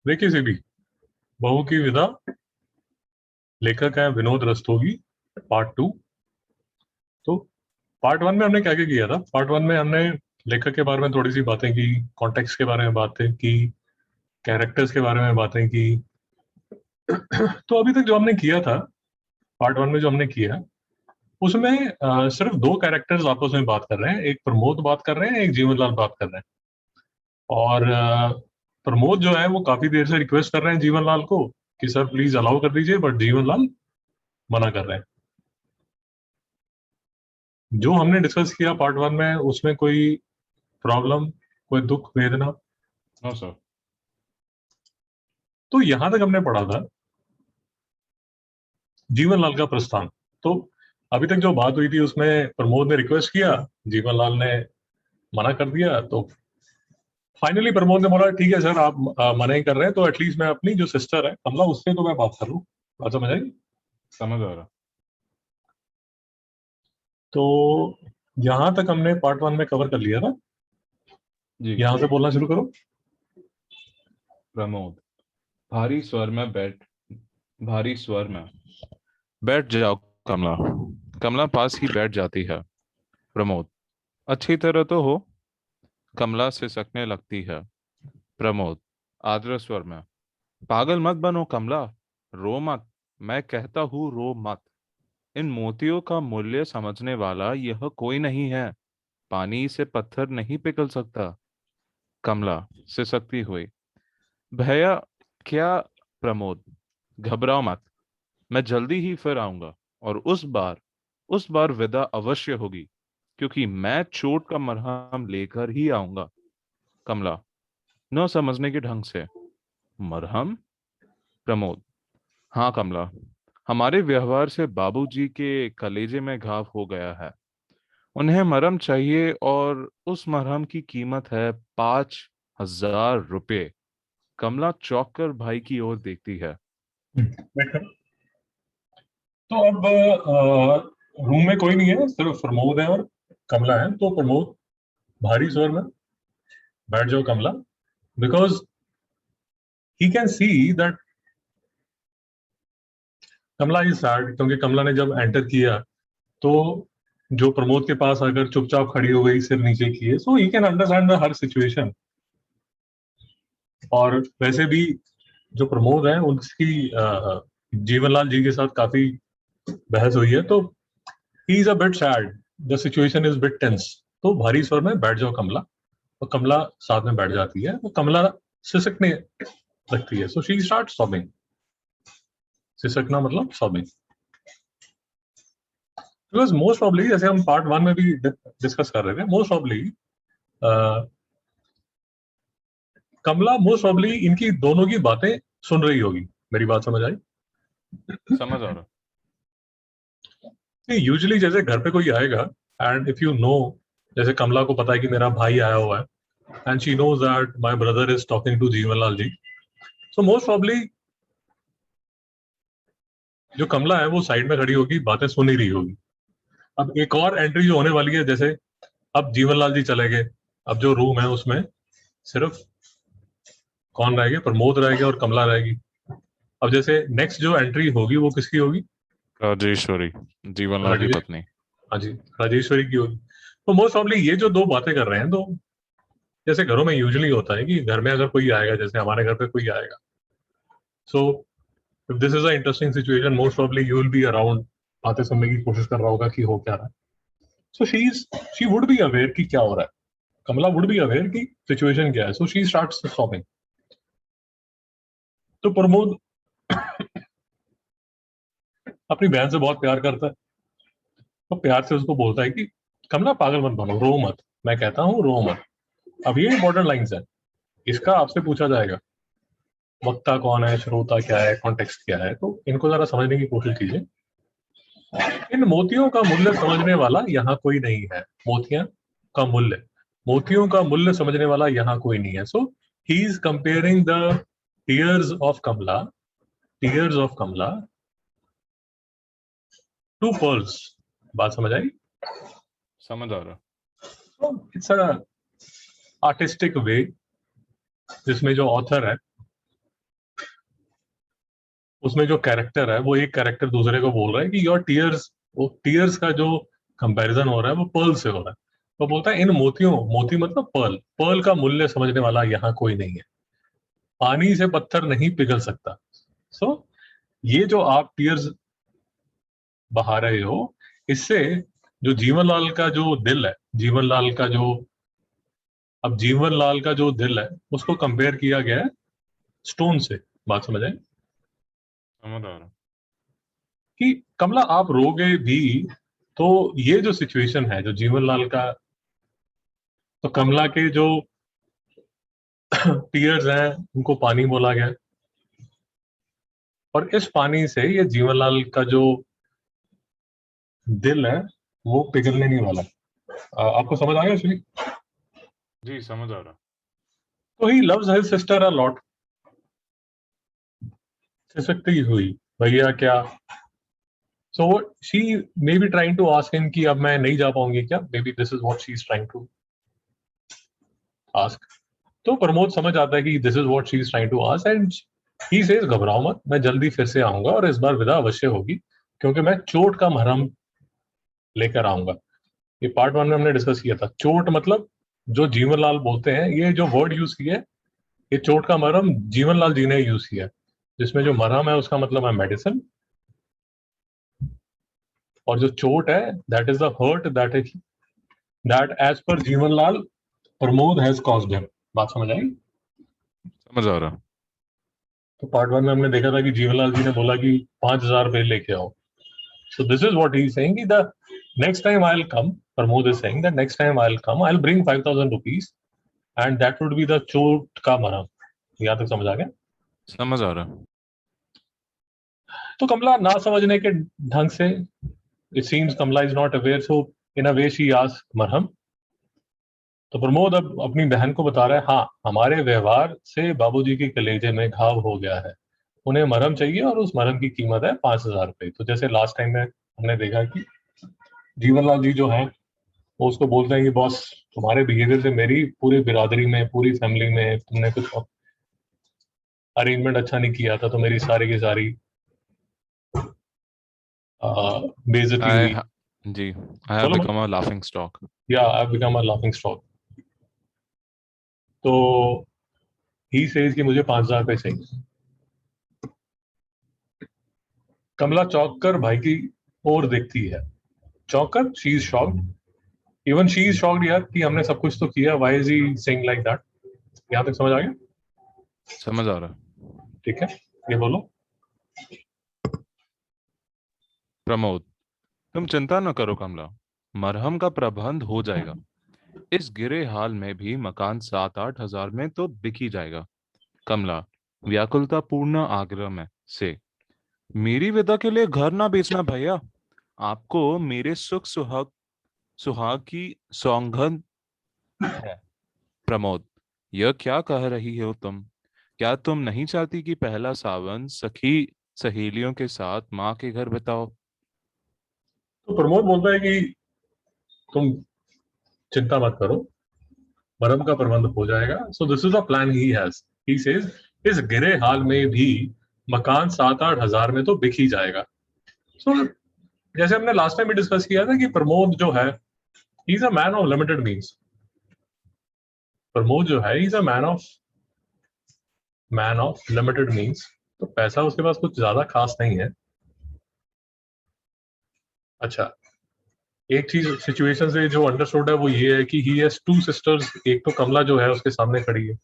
देखिए सीधी बहू की विदा, लेखक है विनोद रस्तोगी, पार्ट 2। तो पार्ट 1 में हमने क्या क्या किया था? पार्ट 1 में हमने लेखक के बारे में थोड़ी सी बातें की, कॉन्टेक्स्ट के बारे में बातें की, कैरेक्टर्स के बारे में बातें की। तो अभी तक जो हमने किया था, पार्ट 1 में जो हमने किया उसमें सिर्फ दो कैरेक्टर्स आपस में बात कर रहे हैं। एक प्रमोद बात कर रहे हैं, एक जीवनलाल बात कर रहे हैं। और प्रमोद जो है वो काफी देर से रिक्वेस्ट कर रहे हैं जीवनलाल को कि सर प्लीज अलाउ कर दीजिए, बट जीवनलाल मना कर रहे हैं। जो हमने डिस्कस किया पार्ट 1 में, उसमें कोई प्रॉब्लम, कोई दुख वेदना? No sir. तो यहां तक हमने पढ़ा था जीवनलाल का प्रस्थान। तो अभी तक जो बात हुई थी उसमें प्रमोद ने रिक्वेस्ट किया, जीवनलाल ने मना कर दिया। तो फाइनली प्रमोद ने बोला ठीक है सर, आप मना ही कर रहे हैं तो एटलीस्ट मैं अपनी जो सिस्टर है कमला, उससे तो मैं बात कर लूं। बात समझ आई? समझ आ रहा। तो यहां तक हमने पार्ट 1 में कवर कर लिया था। जी। यहां से बोलना शुरू करो। प्रमोद भारी स्वर में बैठ भारी स्वर में बैठ जाओ कमला। कमला पास ही बैठ जाती है। प्रमोद अच्छी तरह तो हो। कमला सिसकने लगती है। प्रमोद आर्द्र स्वर में पागल मत बनो कमला। रो मत। मैं कहता हूँ रो मत। इन मोतियों का मूल्य समझने वाला यह कोई नहीं है। पानी से पत्थर नहीं पिघल सकता। कमला सिसकती हुई भैया क्या। प्रमोद घबराओ मत। मैं जल्दी ही फिर आऊंगा और उस बार विदा अवश्य होगी क्योंकि मैं चोट का मरहम लेकर ही आऊंगा। कमला न समझने के ढंग से मरहम। प्रमोद हाँ कमला, हमारे व्यवहार से बाबूजी के कलेजे में घाव हो गया है। उन्हें मरहम चाहिए और उस मरहम की कीमत है 5,000 रुपये। कमला चौंक कर भाई की ओर देखती है। वेट करो। तो अब रूम में कोई नहीं है, सिर्फ प्रमोद है और कमला है। तो प्रमोद भारी स्वर में बैठ जाओ Kamala, because he can see that Kamala is sad. क्योंकि कमला ने जब एंटर किया तो जो प्रमोद के पास अगर चुपचाप खड़ी हो गई, सिर नीचे किए, so he can understand the her situation. और वैसे भी जो प्रमोद है उसकी जीवनलाल जी के साथ काफी बहस हुई है, तो he is a bit sad, the situation is bit tense. तो भारी स्वर में बैठ जाओ कमला। तो कमला साथ में बैठ जाती है, तो कमला सिसकने लगती है। So she start sobbing. सिसकना मतलब सॉबिंग। बिकॉज मोस्ट प्रॉब्ली, जैसे हम पार्ट 1 में भी डिस्कस कर रहे थे, मोस्ट प्रॉब्ली कमला मोस्ट प्रॉब्ली इनकी दोनों की बातें सुन रही होगी। मेरी बात समझ आई? समझ आ रहा। यूजुअली जैसे घर पे कोई आएगा एंड इफ यू नो, जैसे कमला को पता है कि मेरा भाई आया हुआ है and she knows that my brother is talking to Jeevanlal ji, so most probably जो कमला है वो साइड में खड़ी होगी, बातें सुन ही रही होगी। अब एक और एंट्री जो होने वाली है, जैसे अब जीवनलाल जी चले गए, अब जो रूम है उसमें सिर्फ कौन रहेगा? प्रमोद रहेगा और कमला रहेगी। अब जैसे नेक्स्ट जो एंट्री होगी वो किसकी होगी? राजेश्वरी, जीवनलाल की राजेश, पत्नी। हाँ जी, राजेश्वरी की होगी। तो मोस्ट प्रॉब्ली ये जो दो बातें कर रहे हैं, तो जैसे घरों में यूजुअली होता है कि घर में अगर कोई आएगा, जैसे हमारे घर पे कोई आएगा, so if this is a interesting situation, most probably you will be around, बातें सुनने की कोशिश कर रहा होगा कि हो क्या रहा है। So she would be aware कि क्या हो रहा है। कमला वुड बी अवेयर कि सिचुएशन क्या है। So she starts sobbing. तो प्रमोद अपनी बहन से बहुत प्यार करता है, तो प्यार से उसको बोलता है कि कमला पागल मत बनो, रो मत, मैं कहता हूँ रो मत। अब ये इंपॉर्टेंट लाइंस है, इसका आपसे पूछा जाएगा वक्ता कौन है, श्रोता क्या है, कॉन्टेक्स्ट क्या है, तो इनको जरा समझने की कोशिश कीजिए। इन मोतियों का मूल्य समझने वाला यहाँ कोई नहीं है। मोतियां का मूल्य, मोतियों का मूल्य समझने वाला यहाँ कोई नहीं है। So he is comparing the tears of Kamala, tears of Kamala to pearls. बात समझ आई? समझ आ रहा। इट्स अ आर्टिस्टिक वे जिसमें जो ऑथर है उसमें जो कैरेक्टर है वो एक कैरेक्टर दूसरे को बोल रहा है कि योर टीयर्स, वो टीयर्स का जो कंपैरिजन हो रहा है वो पर्ल से हो रहा है। तो बोलता है इन मोतियों, मोती मतलब पर्ल, पर्ल का मूल्य समझने वाला यहाँ कोई नहीं है, पानी से पत्थर नहीं पिघल सकता। सो ये जो आप टीयर्स बहा रहे हो, इससे जो जीवनलाल का जो दिल है, जीवनलाल का जो, अब जीवनलाल का जो दिल है उसको कंपेयर किया गया है स्टोन से। बात समझ आए? समझ आ रहा। कि कमला आप रोगे भी तो ये जो सिचुएशन है जो जीवनलाल का, तो कमला के जो टीयर्स हैं उनको पानी बोला गया, और इस पानी से ये जीवनलाल का जो दिल है वो पिघलने नहीं वाला। आपको समझ आ गया श्री? जी समझ आ रहा। तो he loves his sister a lot. सिसकती हुई भैया क्या, so she may be trying to ask him कि अब मैं नहीं जा पाऊंगी क्या, maybe this is what she is trying to ask. तो प्रमोद समझ आता है कि this is what she is trying to ask, and he says घबराओ मत, मैं जल्दी फिर से आऊंगा और इस बार विदा अवश्य होगी, क्योंकि मैं चोट का मरहम लेकर आऊंगा। ये पार्ट वन में हमने डिस्कस किया था, चोट मतलब जो जीवनलाल बोलते हैं, ये जो वर्ड यूज किया है, ये चोट का मरहम जीवनलाल जी ने यूज किया है, जिसमें जो मरहम है उसका मतलब है मेडिसिन, और जो चोट है that is the hurt that as per Jeevanlal Pramod has caused him. बात समझ आई? समझ आ रहा। तो पार्ट वन में हमने देखा था कि जीवनलाल जी ने बोला कि 5,000 रुपये लेके आओ। So this is what he is saying कि the next time I will come, Pramod is saying that next time I will come, I will bring 5,000 rupees and that would be the चोट का मरहम। यहाँ तक समझ आ गया? समझ आ रहा। तो कमला ना समझने के ढंग से, it seems Kamala is not aware, so in a way she asked मरहम। तो प्रमोद अब अपनी बहन को बता रहा है, हाँ हमारे व्यवहार से बाबूजी के कलेजे में घाव हो गया है, उन्हें मरहम चाहिए और उस मरहम की कीमत है 5,000 रुपये। तो जैसे लास्ट टाइम में हमने देखा कि जीवनलाल जी जो है वो उसको बोलते हैं कि बॉस, तुम्हारे बिहेवियर से मेरी पूरी बिरादरी में, पूरी फैमिली में तुमने कुछ अरेंजमेंट अच्छा नहीं किया था, तो मेरी सारी की सारी बेइज्जती आई हुई। जी, आई हैव बोलो बिकम अ लाफिंग स्टॉक। या I become a laughing stock. तो ही सेज कि मुझे 5,000 रुपये चाहिए। कमला चौंक कर भाई की ओर देखती है, चौंक कर she is shocked, even she is shocked यार कि हमने सब कुछ तो किया, why is he saying like that. यहां तक समझ आ गया? समझ आ रहा। ठीक है, ये बोलो। प्रमोद, तुम चिंता न करो कमला, मरहम का प्रबंध हो जाएगा। इस गिरे हाल में भी मकान 7-8 हजार में तो बिक ही जाएगा। कमला व्याकुलता पूर्ण आग्रह में से, मेरी विदा के लिए घर ना बेचना भैया। आपको मेरे सुख सुहाग सुहाग की सौगंध है। प्रमोद, यह क्या कह रही हो तुम? क्या तुम नहीं चाहती कि पहला सावन सखी सहेलियों के साथ माँ के घर बिताओ? तो प्रमोद बोलता है कि तुम चिंता मत करो, मरहम का प्रबंध हो जाएगा। सो this is a plan he has. He says इस गिरे हाल में भी मकान 7-8 हजार में तो बिक ही जाएगा। सो जैसे हमने लास्ट टाइम भी डिस्कस किया था कि प्रमोद जो है, ही is a man of limited means. Pramod जो है, ही is a man of limited means. तो पैसा उसके पास कुछ ज्यादा खास नहीं है। अच्छा, एक चीज सिचुएशन से जो अंडरस्टूड है वो ये है कि ही हैज टू सिस्टर्स, एक तो कमला जो है उसके सामने खड़ी है,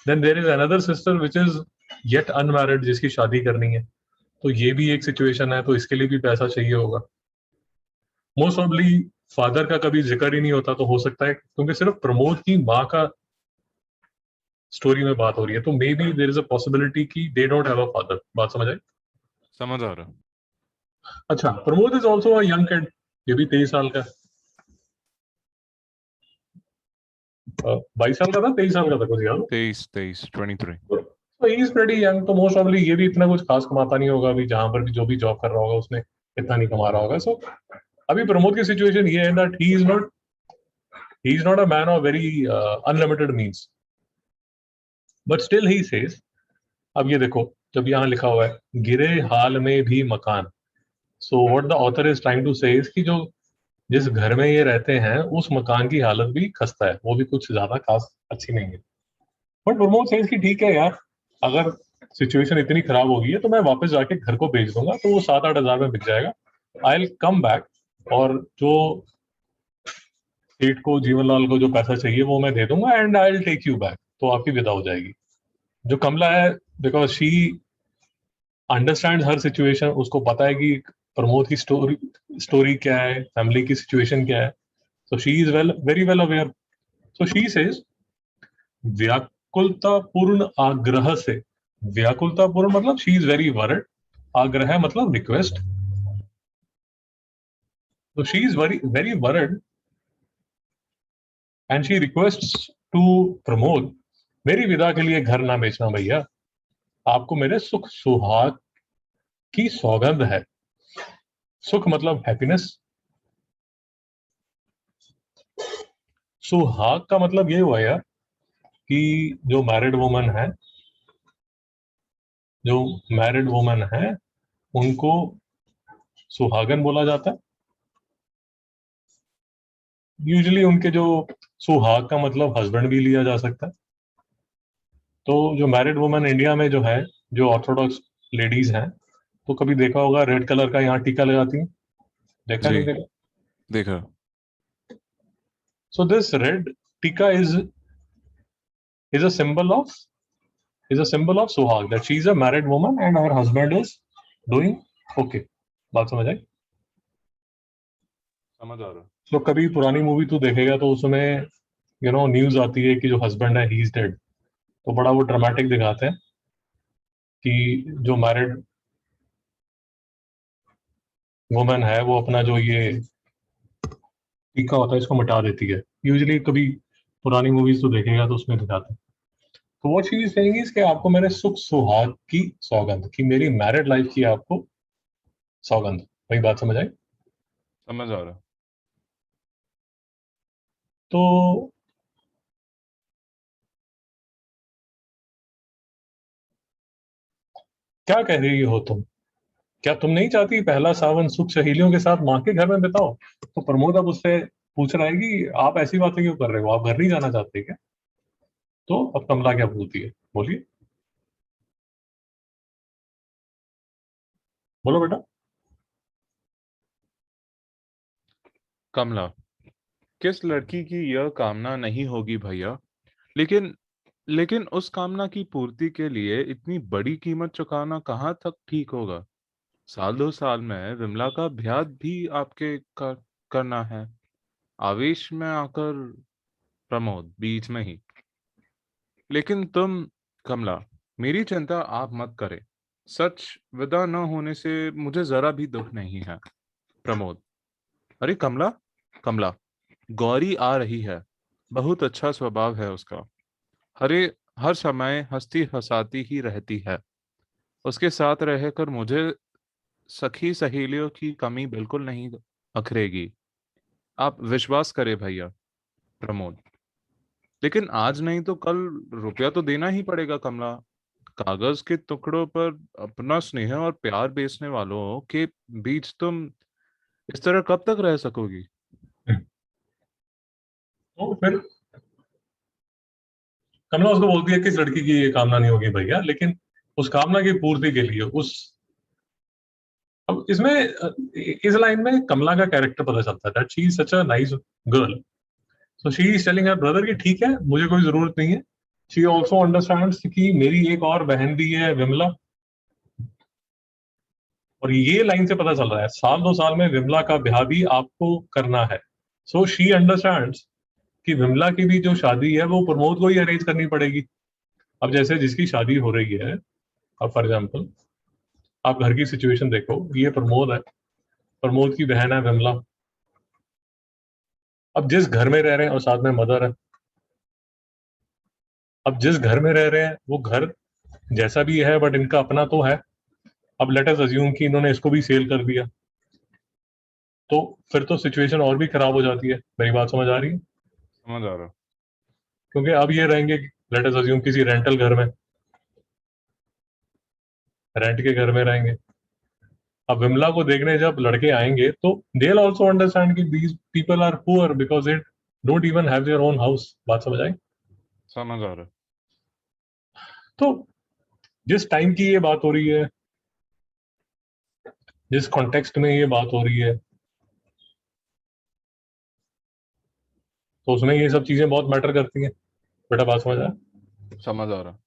then there is another sister which is yet unmarried, जिसकी शादी करनी है। तो ये भी एक सिचुएशन है, तो इसके लिए भी पैसा चाहिए होगा। मोस्ट ऑफली फादर का कभी जिक्र ही नहीं होता, तो हो सकता है क्योंकि सिर्फ प्रमोद की माँ का स्टोरी में बात हो रही है, तो maybe there is a possibility कि they don't have a father. बात समझ आई? समझ आ रहा। अच्छा, Pramod is also a young kid, ये भी 23 साल का, 22 साल का था, 23 साल का था, कुछ याद? 23, 23, 23। तो ही इज प्रेटी यंग, तो मोस्ट ऑफली ये भी इतना कुछ खास कमाता नहीं होगा, अभी जहां पर भी जो भी जॉब कर रहा होगा उसने इतना नहीं कमा रहा होगा। सो अभी प्रमोद की सिचुएशन ये है that he is not a man of very unlimited means, but still he says, अब ये देखो, जब यहाँ लिखा हुआ है गिरे हाल में भी मकान, so what the author is trying to say कि जो जिस घर में ये रहते हैं उस मकान की हालत भी खस्ता है, वो भी कुछ ज्यादा खास अच्छी नहीं है। बट प्रमोद सेज कि ठीक है यार, अगर सिचुएशन इतनी खराब हो गई है तो मैं वापस जाके घर को बेच दूंगा, तो वो 7-8 हजार में बिक जाएगा। आई विल कम बैक, और जो सेठ को, जीवनलाल को जो पैसा चाहिए वो मैं दे दूंगा, and I will take you back, तो आपकी विदा हो जाएगी। जो कमला है, because she understand her situation, उसको पता है कि प्रमोद की स्टोरी स्टोरी क्या है, फैमिली की सिचुएशन क्या है, so she is very well aware. So she says व्याकुलतापूर्ण आग्रह से, व्याकुलतापूर्ण मतलब शी इज वेरी वरिड, आग्रह मतलब रिक्वेस्ट, तो she is very very worried and she requests to Pramod, मेरी विदा के लिए घर ना बेचना भैया, आपको मेरे सुख सुहाग की सौगंध है। सुख मतलब हैप्पीनेस, सुहाग का मतलब ये हुआ यार कि जो मैरिड वुमन है, जो मैरिड वुमन है उनको सुहागन बोला जाता है। यूजुअली उनके जो सुहाग का मतलब हस्बैंड भी लिया जा सकता है। तो जो मैरिड वुमन इंडिया में जो है, जो ऑर्थोडॉक्स लेडीज हैं, तो कभी देखा होगा रेड कलर का यहाँ टीका लगाती हैं, देखा जी नहीं देखा? देखा। सो दिस रेड टीका इज अ सिंबल ऑफ सुहाग, that she is a married woman and her husband is doing okay. बात समझ आई? समझ आ रहा। तो कभी पुरानी मूवी तो देखेगा तो उसमें न्यूज आती है कि जो हस्बैंड है ही इज डेड, तो बड़ा वो ड्रामेटिक दिखाते हैं कि जो मैरिड वुमन है वो अपना जो ये टीका होता है इसको मिटा देती है। यूजुअली कभी पुरानी मूवीज तो देखेगा तो उसमें दिखाते हैं। तो वो चीज कहेंगी कि आपको मेरे सुख सुहाग की सौगंध, की मेरी मैरिड लाइफ की आपको सौगंध। वही बात समझ आई? समझ आ रहा। तो क्या कह रही हो तुम? क्या तुम नहीं चाहती पहला सावन सुख सहेलियों के साथ माँ के घर में बिताओ? तो प्रमोद अब उससे पूछ रहा है कि आप ऐसी बातें क्यों कर रहे हो, आप घर नहीं जाना चाहते क्या? तो अब कमला क्या बोलती है, बोलिए, बोलो बेटा। कमला, किस लड़की की यह कामना नहीं होगी भैया? लेकिन लेकिन उस कामना की पूर्ति के लिए इतनी बड़ी कीमत चुकाना कहाँ तक ठीक होगा? साल 2 साल में विमला का ब्याह भी आपके करना है। आवेश में आकर प्रमोद बीच में ही। लेकिन तुम, कमला, मेरी चिंता आप मत करें। सच विदा न होने से मुझे जरा भी दुख नहीं है। प्रमोद, अरे कमला, कमला, गौरी आ रही है। बहुत अच्छा स्वभाव है उसका। हरे हर समय हंसती हंसाती ही रहती है। उसके साथ रहकर मुझे सखी सहेलियों की कमी बिल्कुल नहीं अखरेगी। आप विश्वास करें भैया। प्रमोद, लेकिन आज नहीं तो कल रुपया तो देना ही पड़ेगा कमला। कागज के टुकड़ों पर अपना स्नेह और प्यार बेचने वालों के बीच तुम इस तरह कब तक रह सकोगी? तो फिर कमला उसको बोलती है कि इस लड़की की ये कामना नहीं होगी भैया, लेकिन उस कामना की पूर्ति के लिए उस, अब इसमें इस लाइन में कमला का कैरेक्टर पता चलता है, that she is such a nice girl. So she is telling her brother कि ठीक है, मुझे कोई जरूरत नहीं है। शी ऑल्सो अंडरस्टैंड्स कि मेरी एक और बहन भी है, विमला। और ये लाइन से पता चल रहा है साल 2 साल में विमला का ब्याह भी आपको करना है। सो शी अंडरस्टैंड्स कि विमला की भी जो शादी है वो प्रमोद को ही अरेंज करनी पड़ेगी। अब जैसे जिसकी शादी हो रही है, अब फॉर एग्जाम्पल आप घर की सिचुएशन देखो, ये प्रमोद है, प्रमोद की बहन है विमला। अब जिस घर में रह रहे हैं और साथ में मदर है, अब जिस घर में रह रहे हैं वो घर जैसा भी है बट इनका अपना तो है। अब लेट अस अज्यूम कि इन्होंने इसको भी सेल कर दिया, तो फिर तो सिचुएशन और भी खराब हो जाती है। मेरी बात समझ आ रही है? समझ आ रहा। क्योंकि अब ये रहेंगे लेट अस अज्यूम किसी रेंटल घर में, रेंट के घर में रहेंगे। अब विमला को देखने जब लड़के आएंगे तो दे विल ऑल्सो अंडरस्टैंड कि these people are poor because it don't even have their own house. बात समझ आई? समझ आ रहा है। तो जिस टाइम की ये बात हो रही है, जिस कॉन्टेक्स्ट में ये बात हो रही है, तो उसमें ये सब चीजें बहुत मैटर करती हैं। बेटा बात समझ आया? समझ आ रहा है।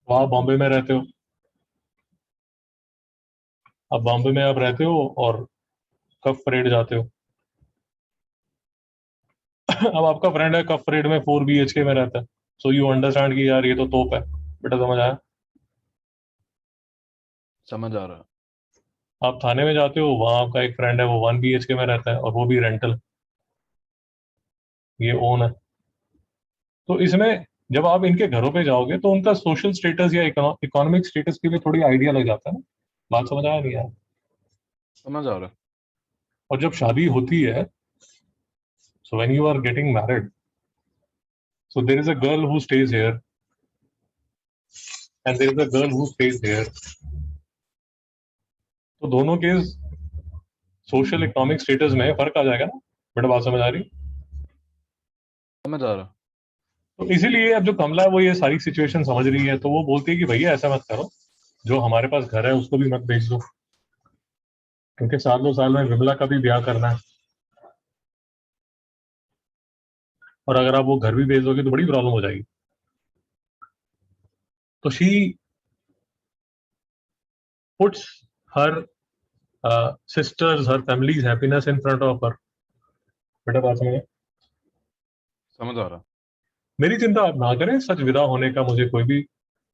तो आप बॉम्बे में रहते हो, अब बॉम्बे में आप रहते हो और कफ परेड जाते हो। अब आपका फ्रेंड है कफ परेड में 4 BHK में रहता है, सो यू अंडरस्टैंड कि यार ये तो तोप है। बेटा समझ आया? समझ आ रहा है। आप थाने में जाते हो, वहां आपका एक फ्रेंड है वो 1 BHK में रहता है और वो भी रेंटल, ये ओन है। तो इसमें जब आप इनके घरों पे जाओगे तो उनका सोशल स्टेटस या इकोनॉमिक स्टेटस की भी थोड़ी आइडिया लग जाता है ना। बात समझ आया नहीं यार? समझ आ रहा है। और जब शादी होती है, so when you are getting married, so there is a girl who stays here and there is a girl who stays here. तो दोनों के सोशल इकोनॉमिक स्टेटस में फर्क आ जाएगा ना। बेटा बात समझ आ रही? समझ आ रहा है। तो इसीलिए अब जो कमला है वो ये सारी सिचुएशन समझ रही है, तो वो बोलती है कि भैया ऐसा मत करो, जो हमारे पास घर है उसको भी मत बेच दो, क्योंकि सालों साल में विमला का भी ब्याह करना है। और अगर आप वो घर भी बेच दोगे तो बड़ी प्रॉब्लम हो जाएगी। तो she puts her sisters, her family's happiness in front of her। बेटा बात समझे? समझ आ रहा है। मेरी चिंता आप ना करें, सच विदा होने का मुझे कोई भी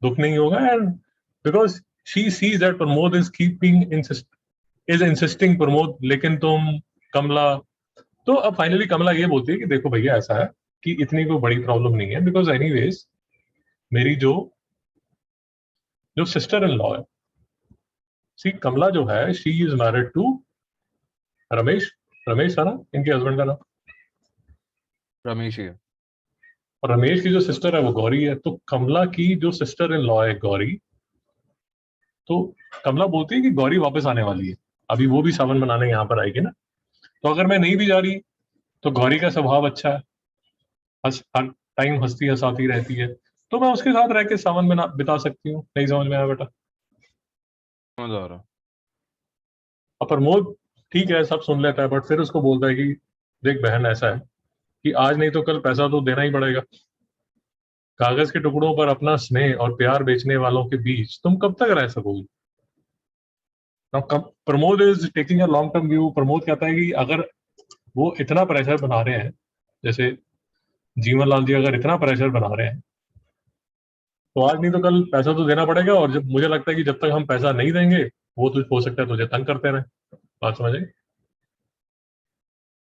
दुख नहीं होगा। And because she sees that Pramod is keeping is insisting Pramod, लेकिन तुम कमला। तो अब फाइनली कमला ये बोलती है कि देखो भैया ऐसा है कि इतनी कोई बड़ी प्रॉब्लम नहीं है, बिकॉज एनीवेज मेरी जो जो सिस्टर इन लॉ है, सी कमला जो है, she is married to Ramesh. Ramesh है ना इनके हस्बैंड का नाम? रमेश ही है। और रमेश की जो सिस्टर है वो गौरी है। तो कमला की जो सिस्टर इन लॉ है गौरी, तो कमला बोलती है कि गौरी वापस आने वाली है, अभी वो भी सावन मनाने यहाँ पर आएगी ना। तो अगर मैं नहीं भी जा रही तो गौरी का स्वभाव अच्छा है, हर टाइम हंसती हंसाती रहती है, तो मैं उसके साथ रह के सावन में बिता सकती हूँ। नहीं समझ में आया बेटा? समझ आ रहा है। और प्रमोद ठीक है सब सुन लेता है, बट फिर उसको बोलता है कि देख बहन ऐसा है कि आज नहीं तो कल पैसा तो देना ही पड़ेगा। कागज के टुकड़ों पर अपना स्नेह और प्यार बेचने वालों के बीच तुम कब तक रह सकोगी? Pramod is taking a long term view. Pramod कहता है कि अगर वो इतना प्रेशर बना रहे हैं, जैसे जीवन लाल जी अगर इतना प्रेशर बना रहे हैं, तो आज नहीं तो कल पैसा तो देना पड़ेगा। और जब मुझे लगता है कि जब तक हम पैसा नहीं देंगे, वो तो हो सकता है तुझे तंग करते रहे। बात समझ आई?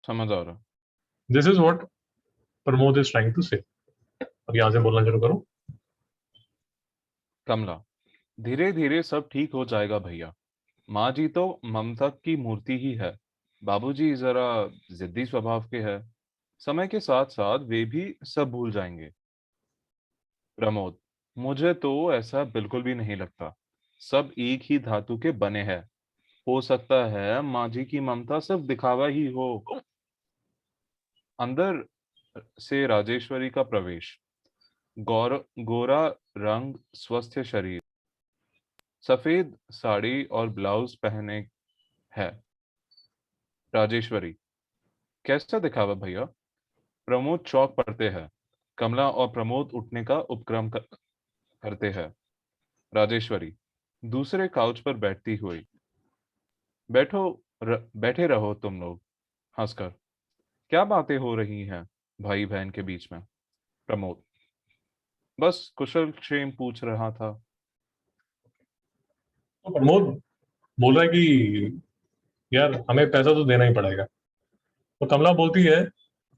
समझ आ रहा है। This is what Pramod is trying to say. अब यहां से बोलना शुरू करो। कमला, धीरे धीरे सब ठीक हो जाएगा भैया। माँ जी तो ममता की मूर्ति ही है। बाबूजी जरा जिद्दी स्वभाव के हैं। समय के साथ साथ वे भी सब भूल जाएंगे। प्रमोद, मुझे तो ऐसा बिल्कुल भी नहीं लगता। सब एक ही धातु के बने हैं। हो सकता है माँ जी की ममता सिर्फ दिखावा ही हो। अंदर से राजेश्वरी का प्रवेश। गोरा रंग, स्वस्थ शरीर, सफेद साड़ी और ब्लाउज पहने है। राजेश्वरी, कैसा दिखावा भैया? प्रमोद चौंक पड़ते हैं। कमला और प्रमोद उठने का उपक्रम करते हैं। राजेश्वरी दूसरे काउच पर बैठती हुई, बैठो, बैठे रहो तुम लोग हंसकर। क्या बातें हो रही हैं भाई बहन के बीच में? प्रमोद, बस कुशल क्षेम पूछ रहा था। तो प्रमोद बोल रहा है कि यार हमें पैसा तो देना ही पड़ेगा। तो कमला बोलती है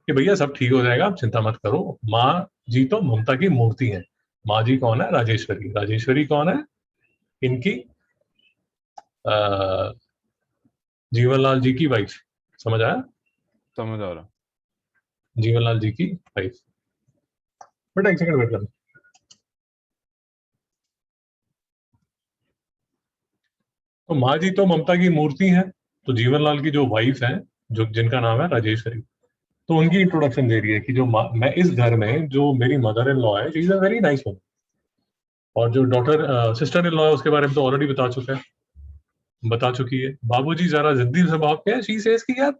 कि भैया सब ठीक हो जाएगा, आप चिंता मत करो। माँ जी तो ममता की मूर्ति है। माँ जी कौन है? राजेश्वरी। राजेश्वरी कौन है? इनकी अ, जीवनलाल जी की वाइफ। समझ आया? समझ आ रहा। जीवनलाल जी की वाइफ। बेटा एक सेकंड वेट करना। तो माँ जी तो ममता की मूर्ति है, तो जीवनलाल की जो वाइफ है, जो जिनका नाम है राजेश्वरी, तो उनकी इंट्रोडक्शन दे रही है कि जो मैं इस घर में जो मेरी मदर इन लॉ है, she is a very nice woman. और जो डॉटर सिस्टर इन लॉ है उसके बारे में तो ऑलरेडी बता चुकी है। बाबूजी जरा जिद्दी स्वभाव के हैं, शी सेज कि यार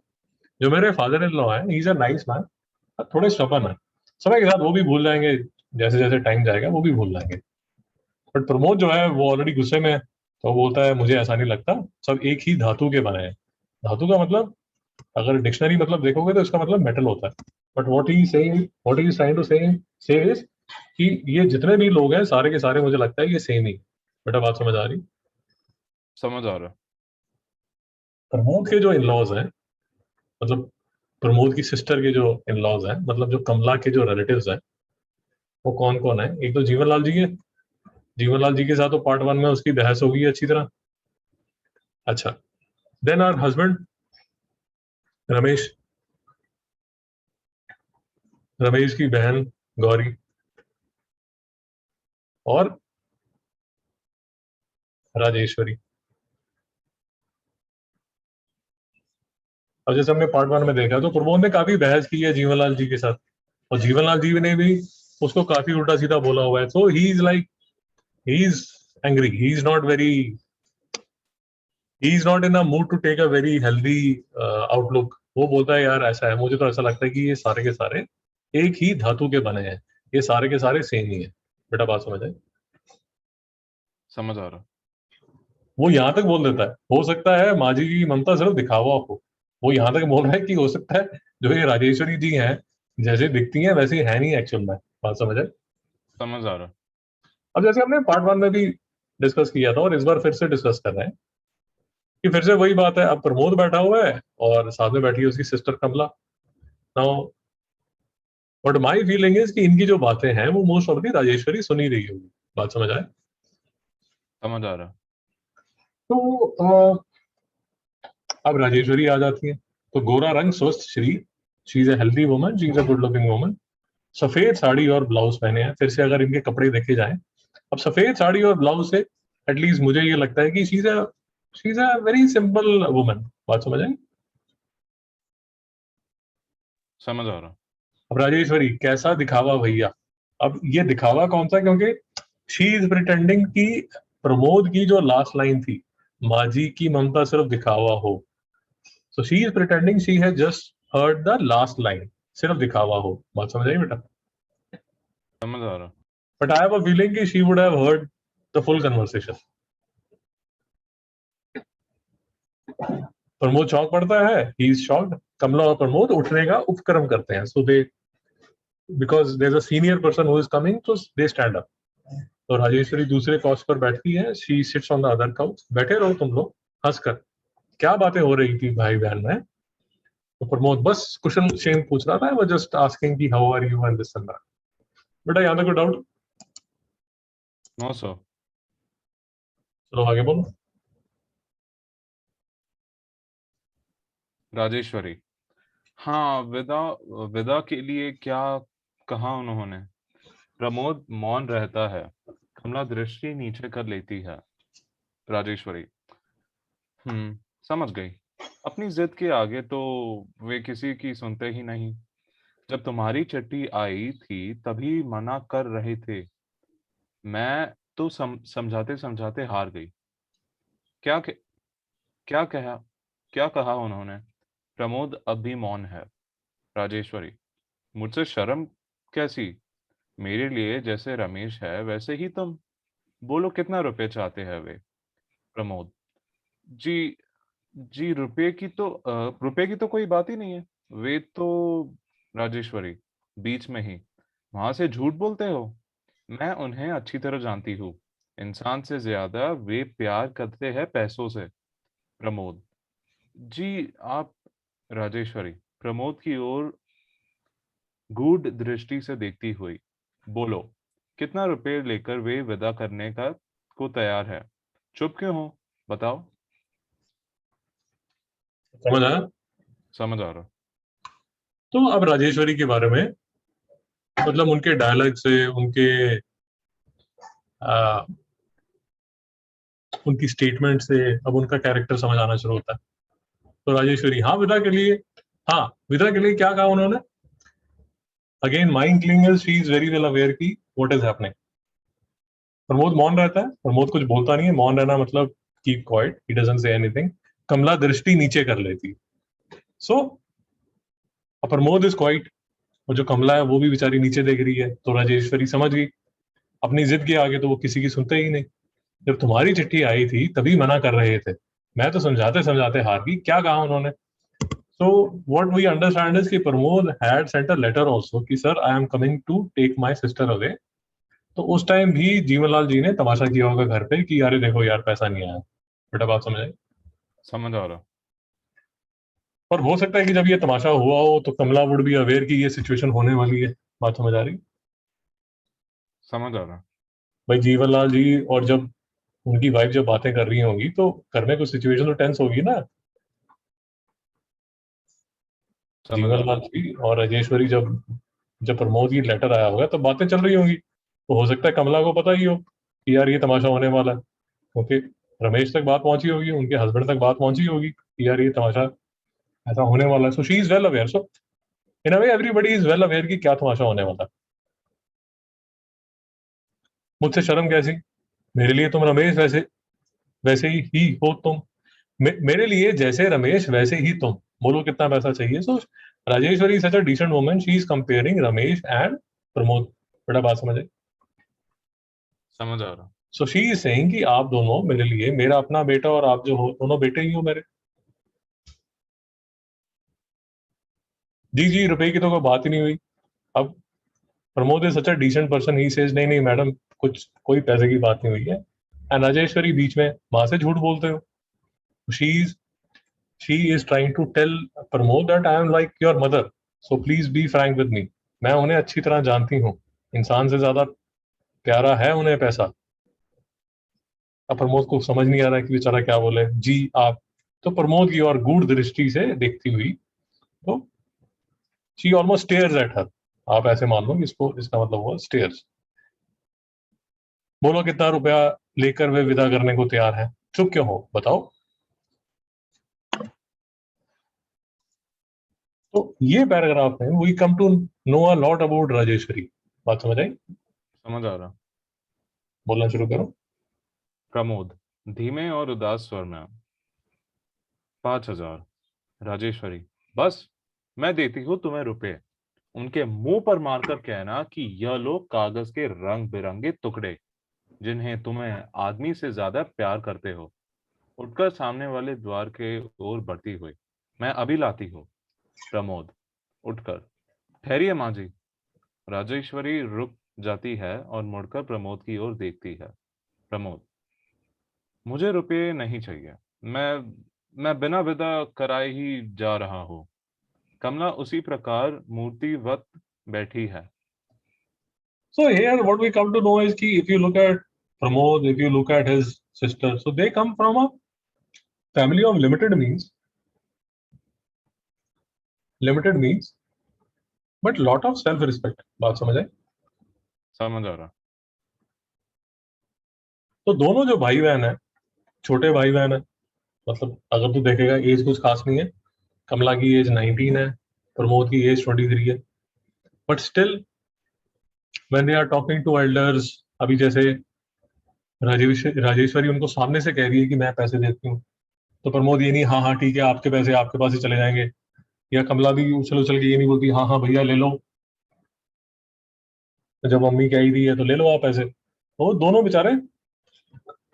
जो मेरे फादर इन लॉ है, ही इज अ नाइस मैन, थोड़े स्टबर्न है। समय के साथ वो भी भूल जाएंगे, जैसे जैसे टाइम जाएगा वो भी भूल जाएंगे। बट प्रमोद जो है वो ऑलरेडी गुस्से में है, तो वो बोलता है मुझे ऐसा नहीं लगता, सब एक ही धातु के बने हैं। धातु का मतलब अगर डिक्शनरी मतलब देखोगे तो इसका मतलब मेटल होता है। But what he trying to say is कि ये जितने भी लोग हैं सारे के सारे मुझे लगता है ये सेम ही। बेटा बात समझ आ रही? समझ आ रहा। प्रमोद के जो इन लॉज हैं, मतलब प्रमोद की सिस्टर के जो इन लॉज हैं, मतलब जो कमला के जो रिलेटिव्स हैं, वो कौन कौन है? एक तो जीवनलाल जी है। जीवनलाल जी के साथ तो पार्ट वन में उसकी बहस हो गई है अच्छी तरह। अच्छा, then our husband Ramesh, Ramesh की बहन गौरी, और राजेश्वरी। अब जैसे हमने पार्ट वन में देखा तो प्रमोद ने काफी बहस की है जीवनलाल जी के साथ, और जीवनलाल जी ने भी उसको काफी उल्टा सीधा बोला हुआ है। So he is like, he is angry, he is not in a mood to take a very healthy outlook. वो बोलता है यार ऐसा है, मुझे तो ऐसा लगता है कि ये सारे के सारे एक ही धातु के बने हैं, ये सारे के सारे सेम ही है। बेटा बात समझ आए? समझ आ रहा। वो यहां तक बोल देता है, हो सकता है माँ जी की ममता सिर्फ दिखावा हो। वो यहां तक बोल रहा है कि हो सकता है जो ये राजेश्वरी जी हैं, जैसे दिखती हैं वैसे है नहीं एक्चुअल में। बात समझ आए? समझ आ रहा। अब जैसे हमने पार्ट वन में भी डिस्कस किया था और इस बार फिर से डिस्कस कर रहे हैं कि फिर से वही बात है। अब प्रमोद बैठा हुआ है और साथ में बैठी है उसकी sister Kamala. Now but my feeling is कि इनकी जो बातें हैं वो मोस्ट ऑफ दी राजेश्वरी सुनी रही होगी। बात समझ आए? समझ आ रहा। तो अब राजेश्वरी आ जाती है, तो गोरा रंग स्वस्थ शरीर, she is a healthy woman, she is a good looking woman. सफेद साड़ी और ब्लाउज पहने हैं। फिर से अगर इनके कपड़े देखे जाएं, अब सफेद साड़ी और ब्लाउज से एटलीस्ट मुझे ये लगता है कि she is a very simple woman. बात समझ आई? समझ आ रहा। अब राजेश्वरी कैसा दिखावा भैया। अब ये दिखावा कौन सा? क्योंकि शी इज प्रिटेंडिंग कि प्रमोद की जो लास्ट लाइन थी, माँ जी की ममता सिर्फ दिखावा हो, so she is pretending she has just heard the last line, सिर्फ दिखावा हो। बात समझ आई बेटा? समझ आ रहा। But I have a feeling कि she would have heard the full conversation. Pramod चौंक पड़ता है, ही इज शॉक्ड। कमला और प्रमोद उठने का उपक्रम करते हैं, so they, because there is a senior person who is coming, तो दे स्टैंड अप। तो राजेश्वरी दूसरे कॉच पर बैठती है, she sits on the other couch. बैठे रहो तुम लोग हंसकर। क्या बातें हो रही थी भाई बहन में? तो प्रमोद बस क्वेश्चन शेम पूछ रहा था, वो जस्ट आस्किंग कि how are you and this and that. बेटा यहाँ तक कोई डाउट? No sir. चलो आगे बोलो। राजेश्वरी। हाँ, विदा। विदा के लिए क्या कहा उन्होंने? प्रमोद मौन रहता है। कमला दृष्टि नीचे कर लेती है। राजेश्वरी। समझ गई। अपनी जिद के आगे तो वे किसी की सुनते ही नहीं। जब तुम्हारी चिट्ठी आई थी तभी मना कर रहे थे। मैं तो समझाते समझाते हार गई। क्या क्या कहा? क्या कहा उन्होंने? प्रमोद अब भी मौन है। राजेश्वरी। मुझसे शर्म कैसी? मेरे लिए जैसे रमेश है वैसे ही तुम। बोलो कितना रुपए चाहते हैं वे? प्रमोद। जी। जी, रुपए की तो कोई बात ही नहीं है। वे तो। राजेश्वरी। बीच में ही। वहां से झूठ बोलते हो? मैं उन्हें अच्छी तरह जानती हूँ। इंसान से ज्यादा वे प्यार करते हैं पैसों से। प्रमोद। जी आप। राजेश्वरी। प्रमोद की ओर गूढ़ दृष्टि से देखती हुई। बोलो। कितना रुपए लेकर वे विदा करने का को तैयार है? चुप क्यों हो? बताओ। समझ आया? समझ आ रहा। तो अब राजेश्वरी के बारे में, मतलब उनके डायलॉग से, उनके उनकी स्टेटमेंट से अब उनका कैरेक्टर समझ आना शुरू होता है। तो राजेश्वरी, हाँ विदा के लिए, हाँ विदा के लिए क्या कहा उन्होंने? Again mind clingers, she is very well aware की व्हाट इज हैपनिंग। प्रमोद मौन रहता है, प्रमोद कुछ बोलता नहीं है। मौन रहना मतलब keep quiet, he doesn't say anything. Kamala दृष्टि नीचे कर लेती। सो प्रमोद इज क्वाइट, और जो कमला है वो भी बेचारी नीचे देख रही है। तो राजेश्वरी समझ गई अपनी जिद के आगे तो वो किसी की सुनते ही नहीं। जब तुम्हारी चिट्ठी आई थी तभी मना कर रहे थे, मैं तो समझाते समझाते हार गई। क्या कहा उन्होंने? So what we understand is कि Pramod had sent a letter also कि sir I am coming to take my sister away. तो उस टाइम भी जीवनलाल जी ने तमाशा किया होगा घर पे कि अरे देखो यार पैसा नहीं आया। बेटा बात समझ आई? समझ आ रहा। और हो सकता है कि जब ये तमाशा हुआ हो तो कमला वुड भी अवेयर की ये सिचुएशन होने वाली है। बात समझ आ रही? समझ आ रहा। भाई जीवनलाल जी और जब उनकी वाइफ जब बातें कर रही होंगी तो घर में कुछ सिचुएशन तो टेंस होगी ना। समझ आ जीवनलाल रहा। जी और राजेश्वरी जब जब प्रमोद की लेटर आया होगा तो बातें चल रही होंगी, तो हो सकता है कमला को पता ही हो कि यार ये तमाशा होने वाला है, क्योंकि रमेश तक बात पहुंची होगी, उनके हस्बैंड तक बात पहुंची होगी कि यार ये तमाशा ऐसा होने वाला है। So she is well aware. So in a way everybody is well aware कि क्या तमाशा होने वाला है। मुझसे शर्म कैसी, मेरे लिए तुम रमेश वैसे वैसे ही हो तुम। मेरे लिए जैसे रमेश वैसे ही तुम। बोलो कितना पैसा चाहिए? So Rajeshwari such a decent woman, she is comparing Ramesh and Pramod. बड़ा बात समझे? समझ आ रहा। सो शी इज सेइंग कि आप दोनों मेरे लिए, मेरा अपना बेटा और आप जो हो दोनों बेटे ही हो मेरे। जी जी, रुपए की तो कोई बात ही नहीं हुई। अब Pramod is such a decent person, he says नहीं नहीं मैडम, कुछ कोई पैसे की बात नहीं हुई है। एंड राजेश्वरी बीच में, माँ से झूठ बोलते हो। She is she is trying to tell Pramod that I am like your mother, so please be frank with me. मैं उन्हें अच्छी तरह जानती हूँ, इंसान से ज्यादा प्यारा है उन्हें पैसा। अब प्रमोद को समझ नहीं आ रहा है कि बेचारा क्या बोले। जी आप। तो प्रमोद की और गूढ़ दृष्टि से देखती हुई, तो she almost stairs at her. आप ऐसे मान लो कि इसको, इसका मतलब हुआ स्टेयर्स। बोलो कितना रुपया लेकर वे विदा करने को तैयार है? चुप क्यों हो बताओ? तो ये पैराग्राफ में we come to know a lot about Rajeshwari. बात समझ आई? समझ आ रहा। बोलना शुरू करो। प्रमोद धीमे और उदास स्वर में। 5,000। राजेश्वरी, बस, मैं देती हूँ तुम्हें रुपए। उनके मुंह पर मारकर कहना कि यह लो कागज के रंग बिरंगे टुकड़े जिन्हें तुम्हें आदमी से ज्यादा प्यार करते हो। उठकर सामने वाले द्वार के ओर बढ़ती हुई, मैं अभी लाती हूँ। प्रमोद उठकर, ठहरिए माँ जी। राजेश्वरी रुक जाती है और मुड़कर प्रमोद की ओर देखती है। प्रमोद, मुझे रुपये नहीं चाहिए। मैं बिना विदा कराए ही जा रहा हूँ। कमला उसी प्रकार मूर्तिवत बैठी है। So here what we come to know is कि if you look at Pramod, if you look at his sister, so they come from a family of limited means but lot of self respect। बात समझ आए? समझ आ रहा। तो दोनों जो भाई बहन है, छोटे भाई बहन है, मतलब अगर तू देखेगा एज कुछ खास नहीं है। कमला की एज 19 है, प्रमोद की एज 23 है। But still when they are talking to elders, अभी जैसे राजेश्वरी उनको सामने से कह रही है कि मैं पैसे देती हूँ, तो प्रमोद ये नहीं हाँ हाँ ठीक है आपके पैसे आपके पास ही चले जाएंगे। या कमला भी उछल उछल के ये नहीं बोलती हाँ हाँ भैया ले लो, तो जब मम्मी कह ही दी है तो ले लो आप पैसे। तो वो दोनों बेचारे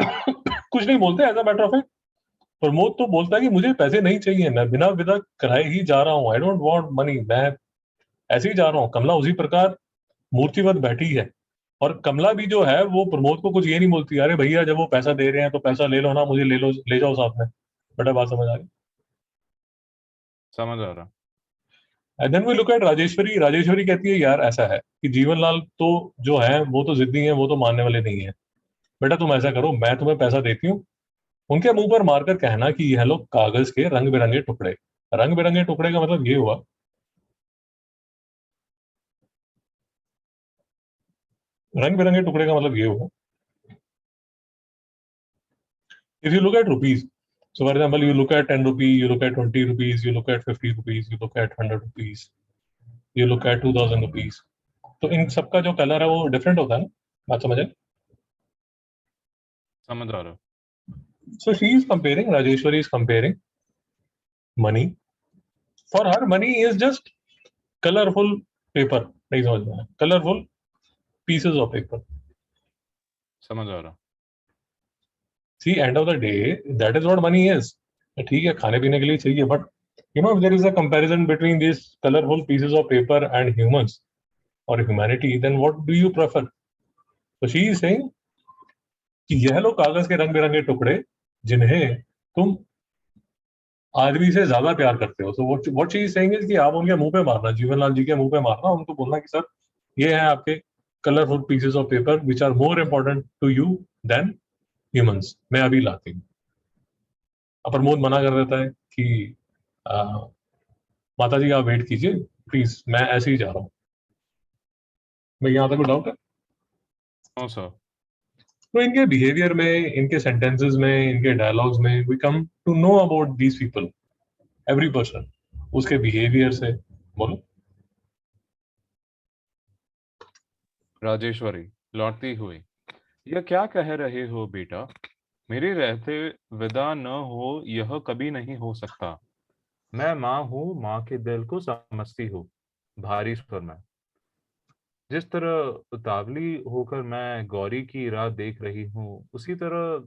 कुछ नहीं बोलते as a matter of fact. Pramod तो बोलता है कि मुझे पैसे नहीं चाहिए, मैं बिना विदा कराए ही जा रहा हूँ, आई डोंट वांट मनी, मैं ऐसे ही जा रहा हूँ। कमला उसी प्रकार मूर्तिवत बैठी है। और कमला भी जो है वो प्रमोद को कुछ ये नहीं बोलती अरे भैया जब वो पैसा दे रहे हैं तो पैसा ले लो ना, मुझे ले लो, ले जाओ साथ में। बेटा बात समझ आ रही? समझ आ रहा। And then we look at Rajeshwari. Rajeshwari कहती है यार ऐसा है कि जीवनलाल तो जो है वो तो जिद्दी है, वो तो मानने वाले नहीं है। बेटा तुम ऐसा करो, मैं तुम्हें पैसा देती हूँ, उनके मुंह पर मारकर कहना कि यह लो कागज के रंग बिरंगे टुकड़े। रंग बिरंगे टुकड़े का मतलब ये हुआ, रंग बिरंगे टुकड़े का मतलब ये हुआ If you look at rupees, so for example, you look at 10 rupee, you look at 20 rupees, you look at 50 rupees, you look at 100 rupees, you look at 2000 rupees. तो इन सबका जो कलर है वो डिफरेंट होता है ना, बात समझ आए? समझ आ रहा। So she is comparing, Rajeshwari is comparing money. For her, money is just colorful paper. नहीं समझ में आया, colorful pieces of paper. समझ आ रहा। See, end of the day, that is what money is. ठीक है, खाने पीने के लिए चाहिए, but you know, if there is a comparison between these colorful pieces of paper and humans or humanity, then what do you prefer? So she is saying कि यह लोग कागज के रंग बिरंगे टुकड़े जिन्हें तुम आदमी से ज्यादा प्यार करते हो, so what she is saying is कि आप उनके मुंह पे मारना, जीवनलाल जी के मुंह पे मारना, उनको बोलना कि सर ये है आपके colourful pieces of paper which are more important to you than humans, मैं अभी लाती हूँ। अब प्रमोद मना कर देता है कि आ, माता जी आप वेट कीजिए प्लीज, मैं ऐसे ही जा रहा हूँ। मैं यहाँ तक कोई डाउट है? No sir. तो इनके बिहेवियर में, इनके सेंटेंसेस में, इनके डायलॉग्स में we come to know about these people, every person उसके बिहेवियर से। बोलो। राजेश्वरी लौटती हुई, यह क्या कह रहे हो बेटा? मेरे रहते विदा न हो यह कभी नहीं हो सकता। मैं माँ हूँ, माँ के दिल को समझती हूँ। भारी स्वर में, जिस तरह उतावली होकर मैं गौरी की राह देख रही हूँ, उसी तरह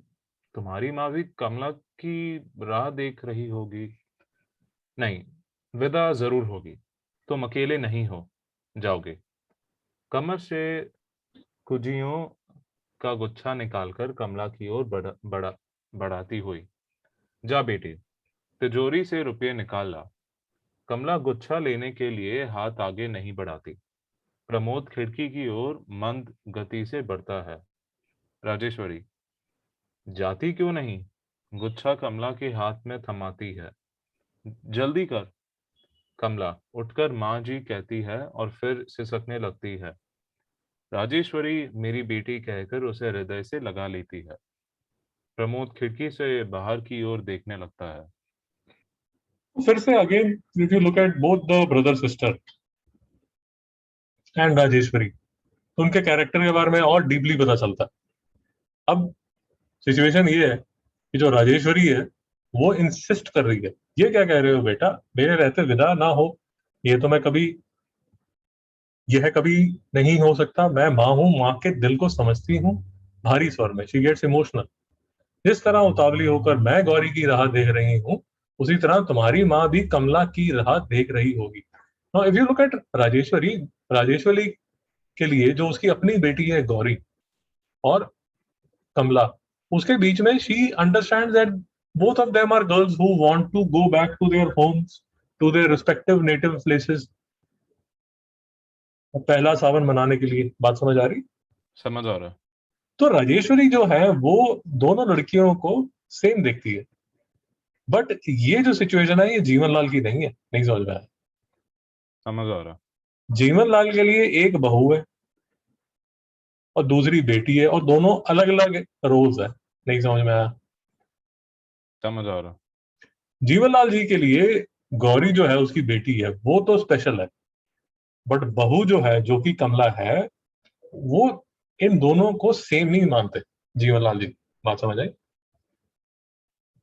तुम्हारी माँ भी कमला की राह देख रही होगी। नहीं, विदा जरूर होगी। तुम अकेले नहीं हो जाओगे। कमर से कुजियों का गुच्छा निकालकर कमला की ओर बढ़ाती हुई, जा बेटी, तिजोरी से रुपये निकाल ला। कमला गुच्छा लेने के लिए हाथ आगे नहीं बढ़ाती। प्रमोद खिड़की की ओर मंद गति से बढ़ता है। राजेश्वरी, जाती क्यों नहीं? गुच्छा कमला के हाथ में थमाती है। जल्दी कर। कमला उठकर माँ जी कहती है और फिर सिसकने लगती है। राजेश्वरी मेरी बेटी कहकर उसे हृदय से लगा लेती है। प्रमोद खिड़की से बाहर की ओर देखने लगता है। फिर से again if you look at both the brother sister and Rajeshwari, तो उनके कैरेक्टर के बारे में और डीपली पता चलता है। अब सिचुएशन ये है कि जो राजेश्वरी है वो इंसिस्ट कर रही है, ये क्या कह रहे हो बेटा, मेरे रहते विदा ना हो, ये तो मैं कभी, यह कभी नहीं हो सकता, मैं माँ हूं, माँ के दिल को समझती हूँ। भारी स्वर में शी गेट्स इमोशनल। जिस तरह उतावली होकर मैं गौरी की राह देख रही हूँ, उसी तरह तुम्हारी माँ भी कमला की राह देख रही होगी। Now if you look at Rajeshwari, Rajeshwari के लिए जो उसकी अपनी बेटी है गौरी और कमला, उसके बीच में she understands that both of them are girls who want to go back to their homes, to their respective native places, पहला सावन मनाने के लिए। बात समझ आ रही? समझ आ रहा है। तो राजेश्वरी जो है वो दोनों लड़कियों को सेम देखती है, बट ये जो सिचुएशन है ये जीवन लाल की नहीं है, नहीं समझ में आया। समझ आ रहा। जीवन लाल के लिए एक बहू है और दूसरी बेटी है और दोनों अलग अलग रोल्स है, नहीं समझ में आया। समझ आ रहा। जीवनलाल जी के लिए गौरी जो है उसकी बेटी है वो तो स्पेशल है, बट बहू जो है जो कि कमला है वो इन दोनों को सेम नहीं मानते जीवनलाल जी। बात समझ आई?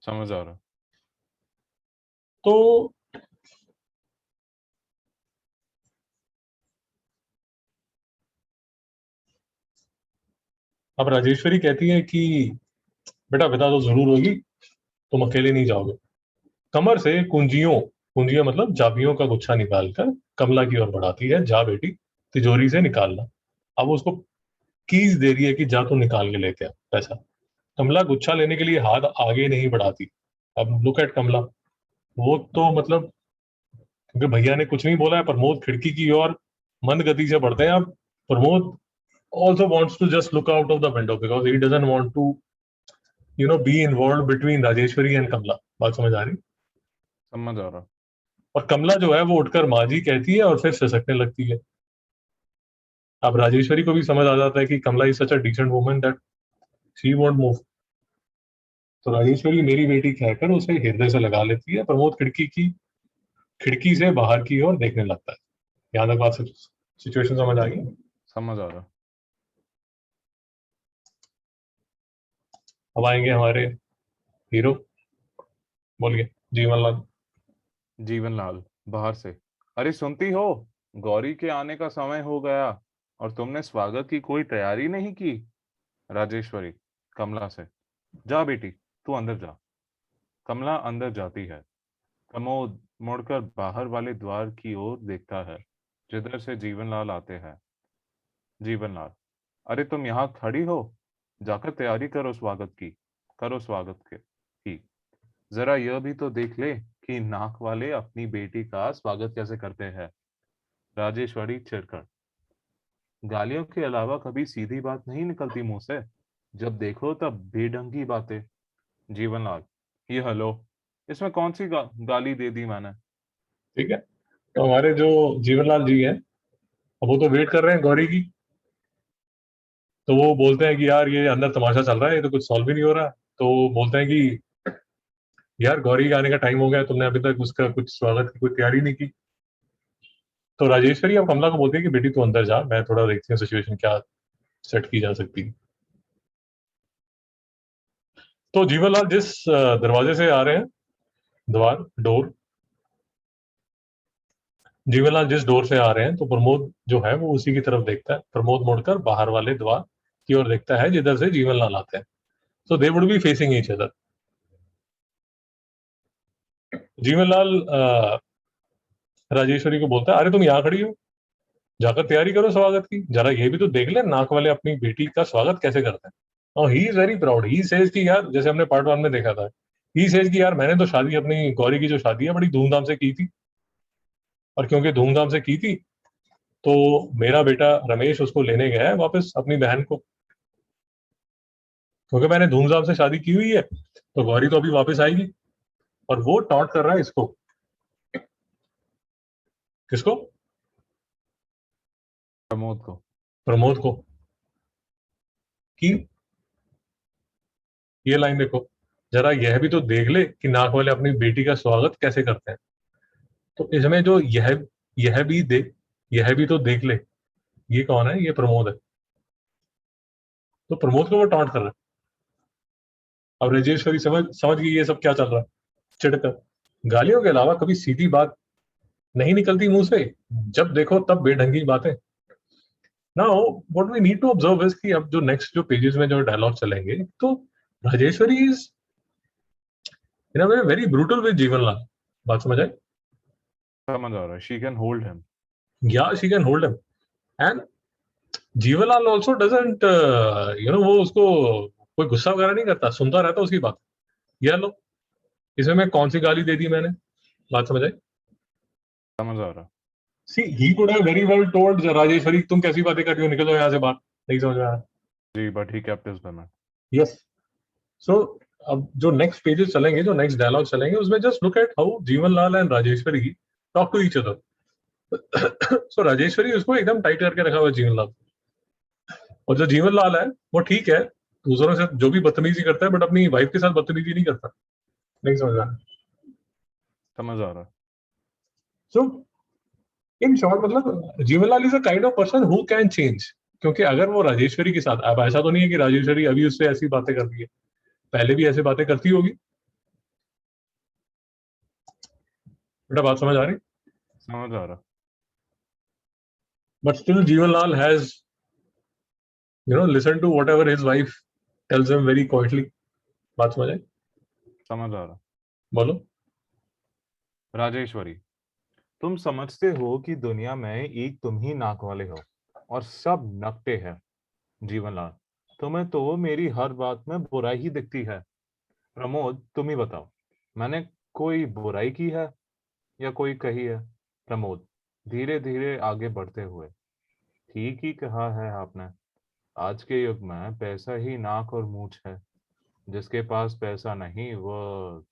समझ आ रहा। तो अब राजेश्वरी कहती है कि बेटा विदा तो जरूर होगी, तुम अकेले नहीं जाओगे। कमर से कुंजियों, कुंजियां मतलब चाबियों का गुच्छा निकालकर कमला की ओर बढ़ाती है, जा बेटी तिजोरी से निकालना। अब उसको कीज दे रही है कि जा तू निकाल के लेके आ पैसा। कमला गुच्छा लेने के लिए हाथ आगे नहीं बढ़ाती। अब लुक एट कमला, वो तो मतलब, क्योंकि भैया ने कुछ नहीं बोला है, प्रमोद खिड़की की ओर मंद गति से बढ़ते हैं। अब Pramod also wants to just look out of the window because he doesn't want to be involved between Rajeshwari and Kamla। बात समझ आ रही? समझ आ रहा। और कमला जो है वो उठकर माँ जी कहती है और फिर सिसकने लगती है। अब राजेश्वरी को भी समझ आ जाता है कि Kamala is such a decent woman that she won't move. तो राजेश्वरी मेरी बेटी कहकर उसे हृदय से लगा लेती है। प्रमोद खिड़की से बाहर की ओर देखने लगता है। यहाँ तक बात सिचुएशन समझ आ गई? समझ आ रहा। अब आएंगे हमारे हीरो। बोलिए। जीवनलाल। जीवनलाल बाहर से, अरे सुनती हो, गौरी के आने का समय हो गया और तुमने स्वागत की कोई तैयारी नहीं की। राजेश्वरी कमला से, जा बेटी तू अंदर जा। कमला अंदर जाती है। प्रमोद मुड़कर बाहर वाले द्वार की ओर देखता है, जिधर से जीवनलाल आते हैं। जीवनलाल, अरे तुम यहाँ खड़ी हो, जाकर तैयारी करो स्वागत की। करो स्वागत की। जरा यह भी तो देख ले कि नाक वाले अपनी बेटी का स्वागत कैसे करते हैं। राजेश्वरी चिढ़कर, गालियों के अलावा कभी सीधी बात नहीं निकलती मुंह से, जब देखो तब बेढंगी बातें। जीवनलाल, ये हेलो, इसमें कौन सी गाली दे दी मैंने। ठीक है। तो हमारे जो जीवनलाल जी हैं, अब वो तो वेट कर रहे हैं गौरी की। तो वो बोलते हैं कि यार ये अंदर तमाशा चल रहा है, ये तो कुछ सॉल्व ही नहीं हो रहा। तो वो बोलते हैं कि यार गौरी के आने का टाइम हो गया, तुमने अभी तक उसका कुछ स्वागत की कोई तैयारी नहीं की। तो राजेश्वरी अब कमला को बोलती है कि बेटी तू अंदर जा, मैं थोड़ा देखती हूँ सिचुएशन क्या सेट की जा सकती है। तो जीवनलाल जिस दरवाजे से आ रहे हैं, द्वार डोर, जीवनलाल जिस डोर से आ रहे हैं, तो प्रमोद जो है वो उसी की तरफ देखता है। प्रमोद मुड़कर बाहर वाले द्वार की ओर देखता है जिधर से जीवनलाल आते हैं। So they would be facing each other. Jeevanlal Rajeshwari को बोलता है, अरे तुम यहाँ खड़ी हो, जाकर तैयारी करो स्वागत की। जरा ये भी तो देख ले नाक वाले अपनी बेटी का स्वागत कैसे करते हैं। और he is very proud. He says कि यार, जैसे हमने पार्ट 1 में देखा था, ही सेज कि यार मैंने तो शादी अपनी गौरी की जो शादी है बड़ी धूमधाम से की थी। और क्योंकि धूमधाम से की थी, तो मेरा बेटा रमेश उसको लेने गया है वापस अपनी बहन को। क्योंकि मैंने धूमधाम से शादी की हुई है, तो गौरी तो अभी वापस आएगी। और वो टॉन्ट कर रहा है इसको। किसको? प्रमोद को। प्रमोद को। कि ये लाइन देखो, जरा यह भी तो देख ले कि नाक वाले अपनी बेटी का स्वागत कैसे करते हैं। तो इसमें जो यह भी दे यह भी तो देख ले, ये कौन है? ये प्रमोद है। तो प्रमोद को वो टॉन्ट कर रहा है। अब राजेश्वरी समझ समझ गई ये सब क्या चल रहा है। चिढ़कर, गालियों के अलावा कभी सीधी बात नहीं निकलती मुंह से, जब देखो तब बेढंगी बातें। Now what we need to observe is कि अब जो नेक्स्ट जो पेजेस में जो डायलॉग चलेंगे, तो Rajeshwari is in a way very brutal with Jeevanlal. बात समझ आई? समझ आ रहा है, शी कैन होल्ड हिम। या she can hold him. And Jeevanlal also doesn't वो उसको कोई गुस्सा वगैरह नहीं करता, सुनता रहता उसकी बात। ये लो, इसमें मैं कौन सी गाली दे दी मैंने। बात समझ आई? समझ आ रहा। See he could have very well told Rajeshwari तुम कैसी बातें कर रही हो, निकल जाओ यहाँ से बाहर। नहीं समझ में आया? जी but he kept his payment. Yes. So अब जो नेक्स्ट पेजेस चलेंगे, जो नेक्स्ट डायलॉग चलेंगे, उसमें just look at how Jeevanlal and Rajeshwari talk to each other. So Rajeshwari उसको एकदम टाइट करके रखा हुआ है जीवनलाल। और जो जीवनलाल है वो ठीक है, दूसरों से जो भी बदतमीजी करता है, बट अपनी वाइफ के साथ बदतमीजी नहीं करता। नहीं समझ रहा? समझ आ रहा। सो इन शॉर्ट, मतलब Jeevanlal is a kind of person who can change. क्योंकि अगर वो राजेश्वरी के साथ, अब ऐसा तो नहीं है कि राजेश्वरी अभी उससे ऐसी बातें कर रही है, पहले भी ऐसे बातें करती होगी। बेटा बात समझ आ रही? समझ आ रहा। But still Jeevanlal has listen to whatever his wife tells him very quietly. बात समझ आई? समझ आ रहा। बोलो। राजेश्वरी, तुम समझते हो कि दुनिया में एक तुम ही नाक वाले हो और सब नकटे हैं। जीवनलाल, तुम्हें तो मेरी हर बात में बुराई ही दिखती है। प्रमोद, तुम ही बताओ, मैंने कोई बुराई की है या कोई कही है। प्रमोद धीरे धीरे आगे बढ़ते हुए, ठीक ही कहा है आपने। आज के युग में पैसा ही नाक और मूछ है। जिसके पास पैसा नहीं, वो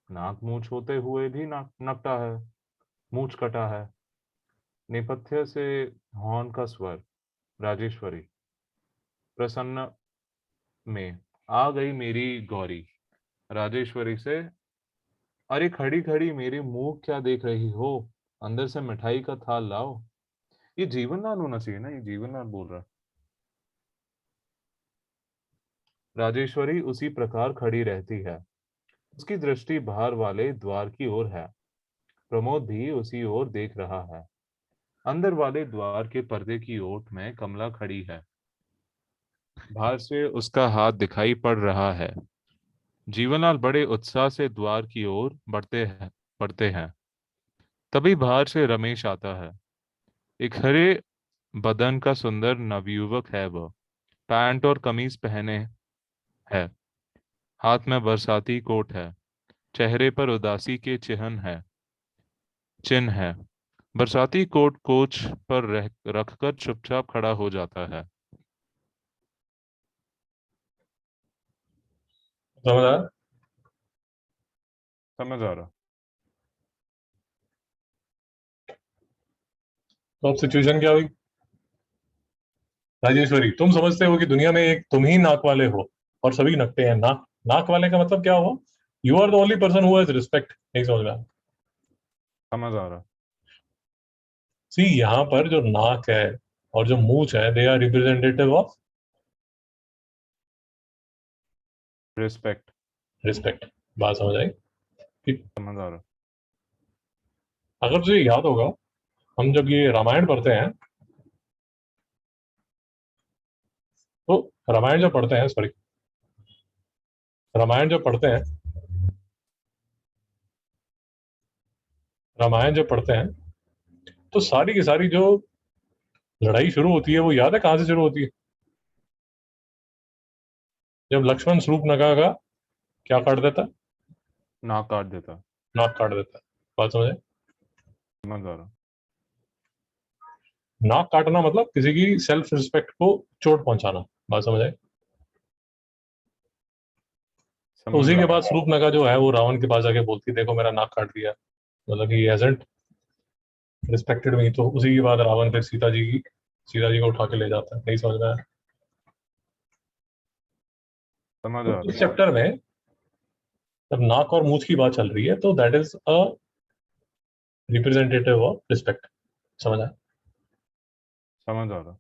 नाक मूछ होते हुए भी नकटा है, मूछ कटा है। नेपथ्य से हॉर्न का स्वर। राजेश्वरी, प्रसन्न में आ गई मेरी गौरी। राजेश्वरी से, अरे खड़ी खड़ी मेरे मुंह क्या देख रही हो, अंदर से मिठाई का थाल लाओ। ये जीवनलाल होना चाहिए ना, ये जीवनलाल बोल रहा है। राजेश्वरी उसी प्रकार खड़ी रहती है, उसकी दृष्टि बाहर वाले द्वार की ओर है। प्रमोद भी उसी ओर देख रहा है। अंदर वाले द्वार के पर्दे की ओट में कमला खड़ी है, बाहर से उसका हाथ दिखाई पड़ रहा है। जीवनलाल बड़े उत्साह से द्वार की ओर बढ़ते हैं। तभी बाहर से रमेश आता है। एक हरे बदन का सुंदर नवयुवक है वह। पैंट और कमीज पहने है, हाथ में बरसाती कोट है, चेहरे पर उदासी के चिन्ह है। बरसाती कोट कोच पर रखकर चुपचाप खड़ा हो जाता है। समझ आया? समझ आ रहा। तो अब सिचुएशन क्या हुई? राजेश्वरी, तुम समझते हो कि दुनिया में एक तुम ही नाक वाले हो और सभी नकटे हैं। नाक नाक वाले का मतलब क्या हुआ? You are the only person who has respect. नहीं समझ में आया? समझ आ रहा। सी, यहाँ पर जो नाक है और जो मूंछ है, they are representative of respect. Respect. बात समझ आई? कि समझ आ रहा। अगर तुझे याद होगा, हम जब ये रामायण पढ़ते हैं, तो रामायण जब पढ़ते हैं सॉरी रामायण जब पढ़ते हैं रामायण जब पढ़ते हैं तो सारी की सारी जो लड़ाई शुरू होती है, वो याद है कहाँ से शुरू होती है? जब लक्ष्मण शूर्पणखा का क्या काट देता है? नाक काट देता। नाक काट देता है। बात समझे? समझ आ रहा। नाक काटना मतलब किसी की सेल्फ रिस्पेक्ट को चोट पहुंचाना। बात समझ आई? तो समझ उसी आ के रहा। बाद शूर्पणखा जो है वो रावण के पास जाके बोलती है, देखो मेरा नाक काट दिया, मतलब ही हैजंट रिस्पेक्टेड मी। तो उसी के बाद रावण फिर सीता जी को उठा के ले जाता है। नहीं समझ में आया? समझ तो आ इस रहा। चैप्टर में जब नाक और मूंछ की बात चल रही है, तो that is a representative of respect. समझ आया? समझ आ रहा।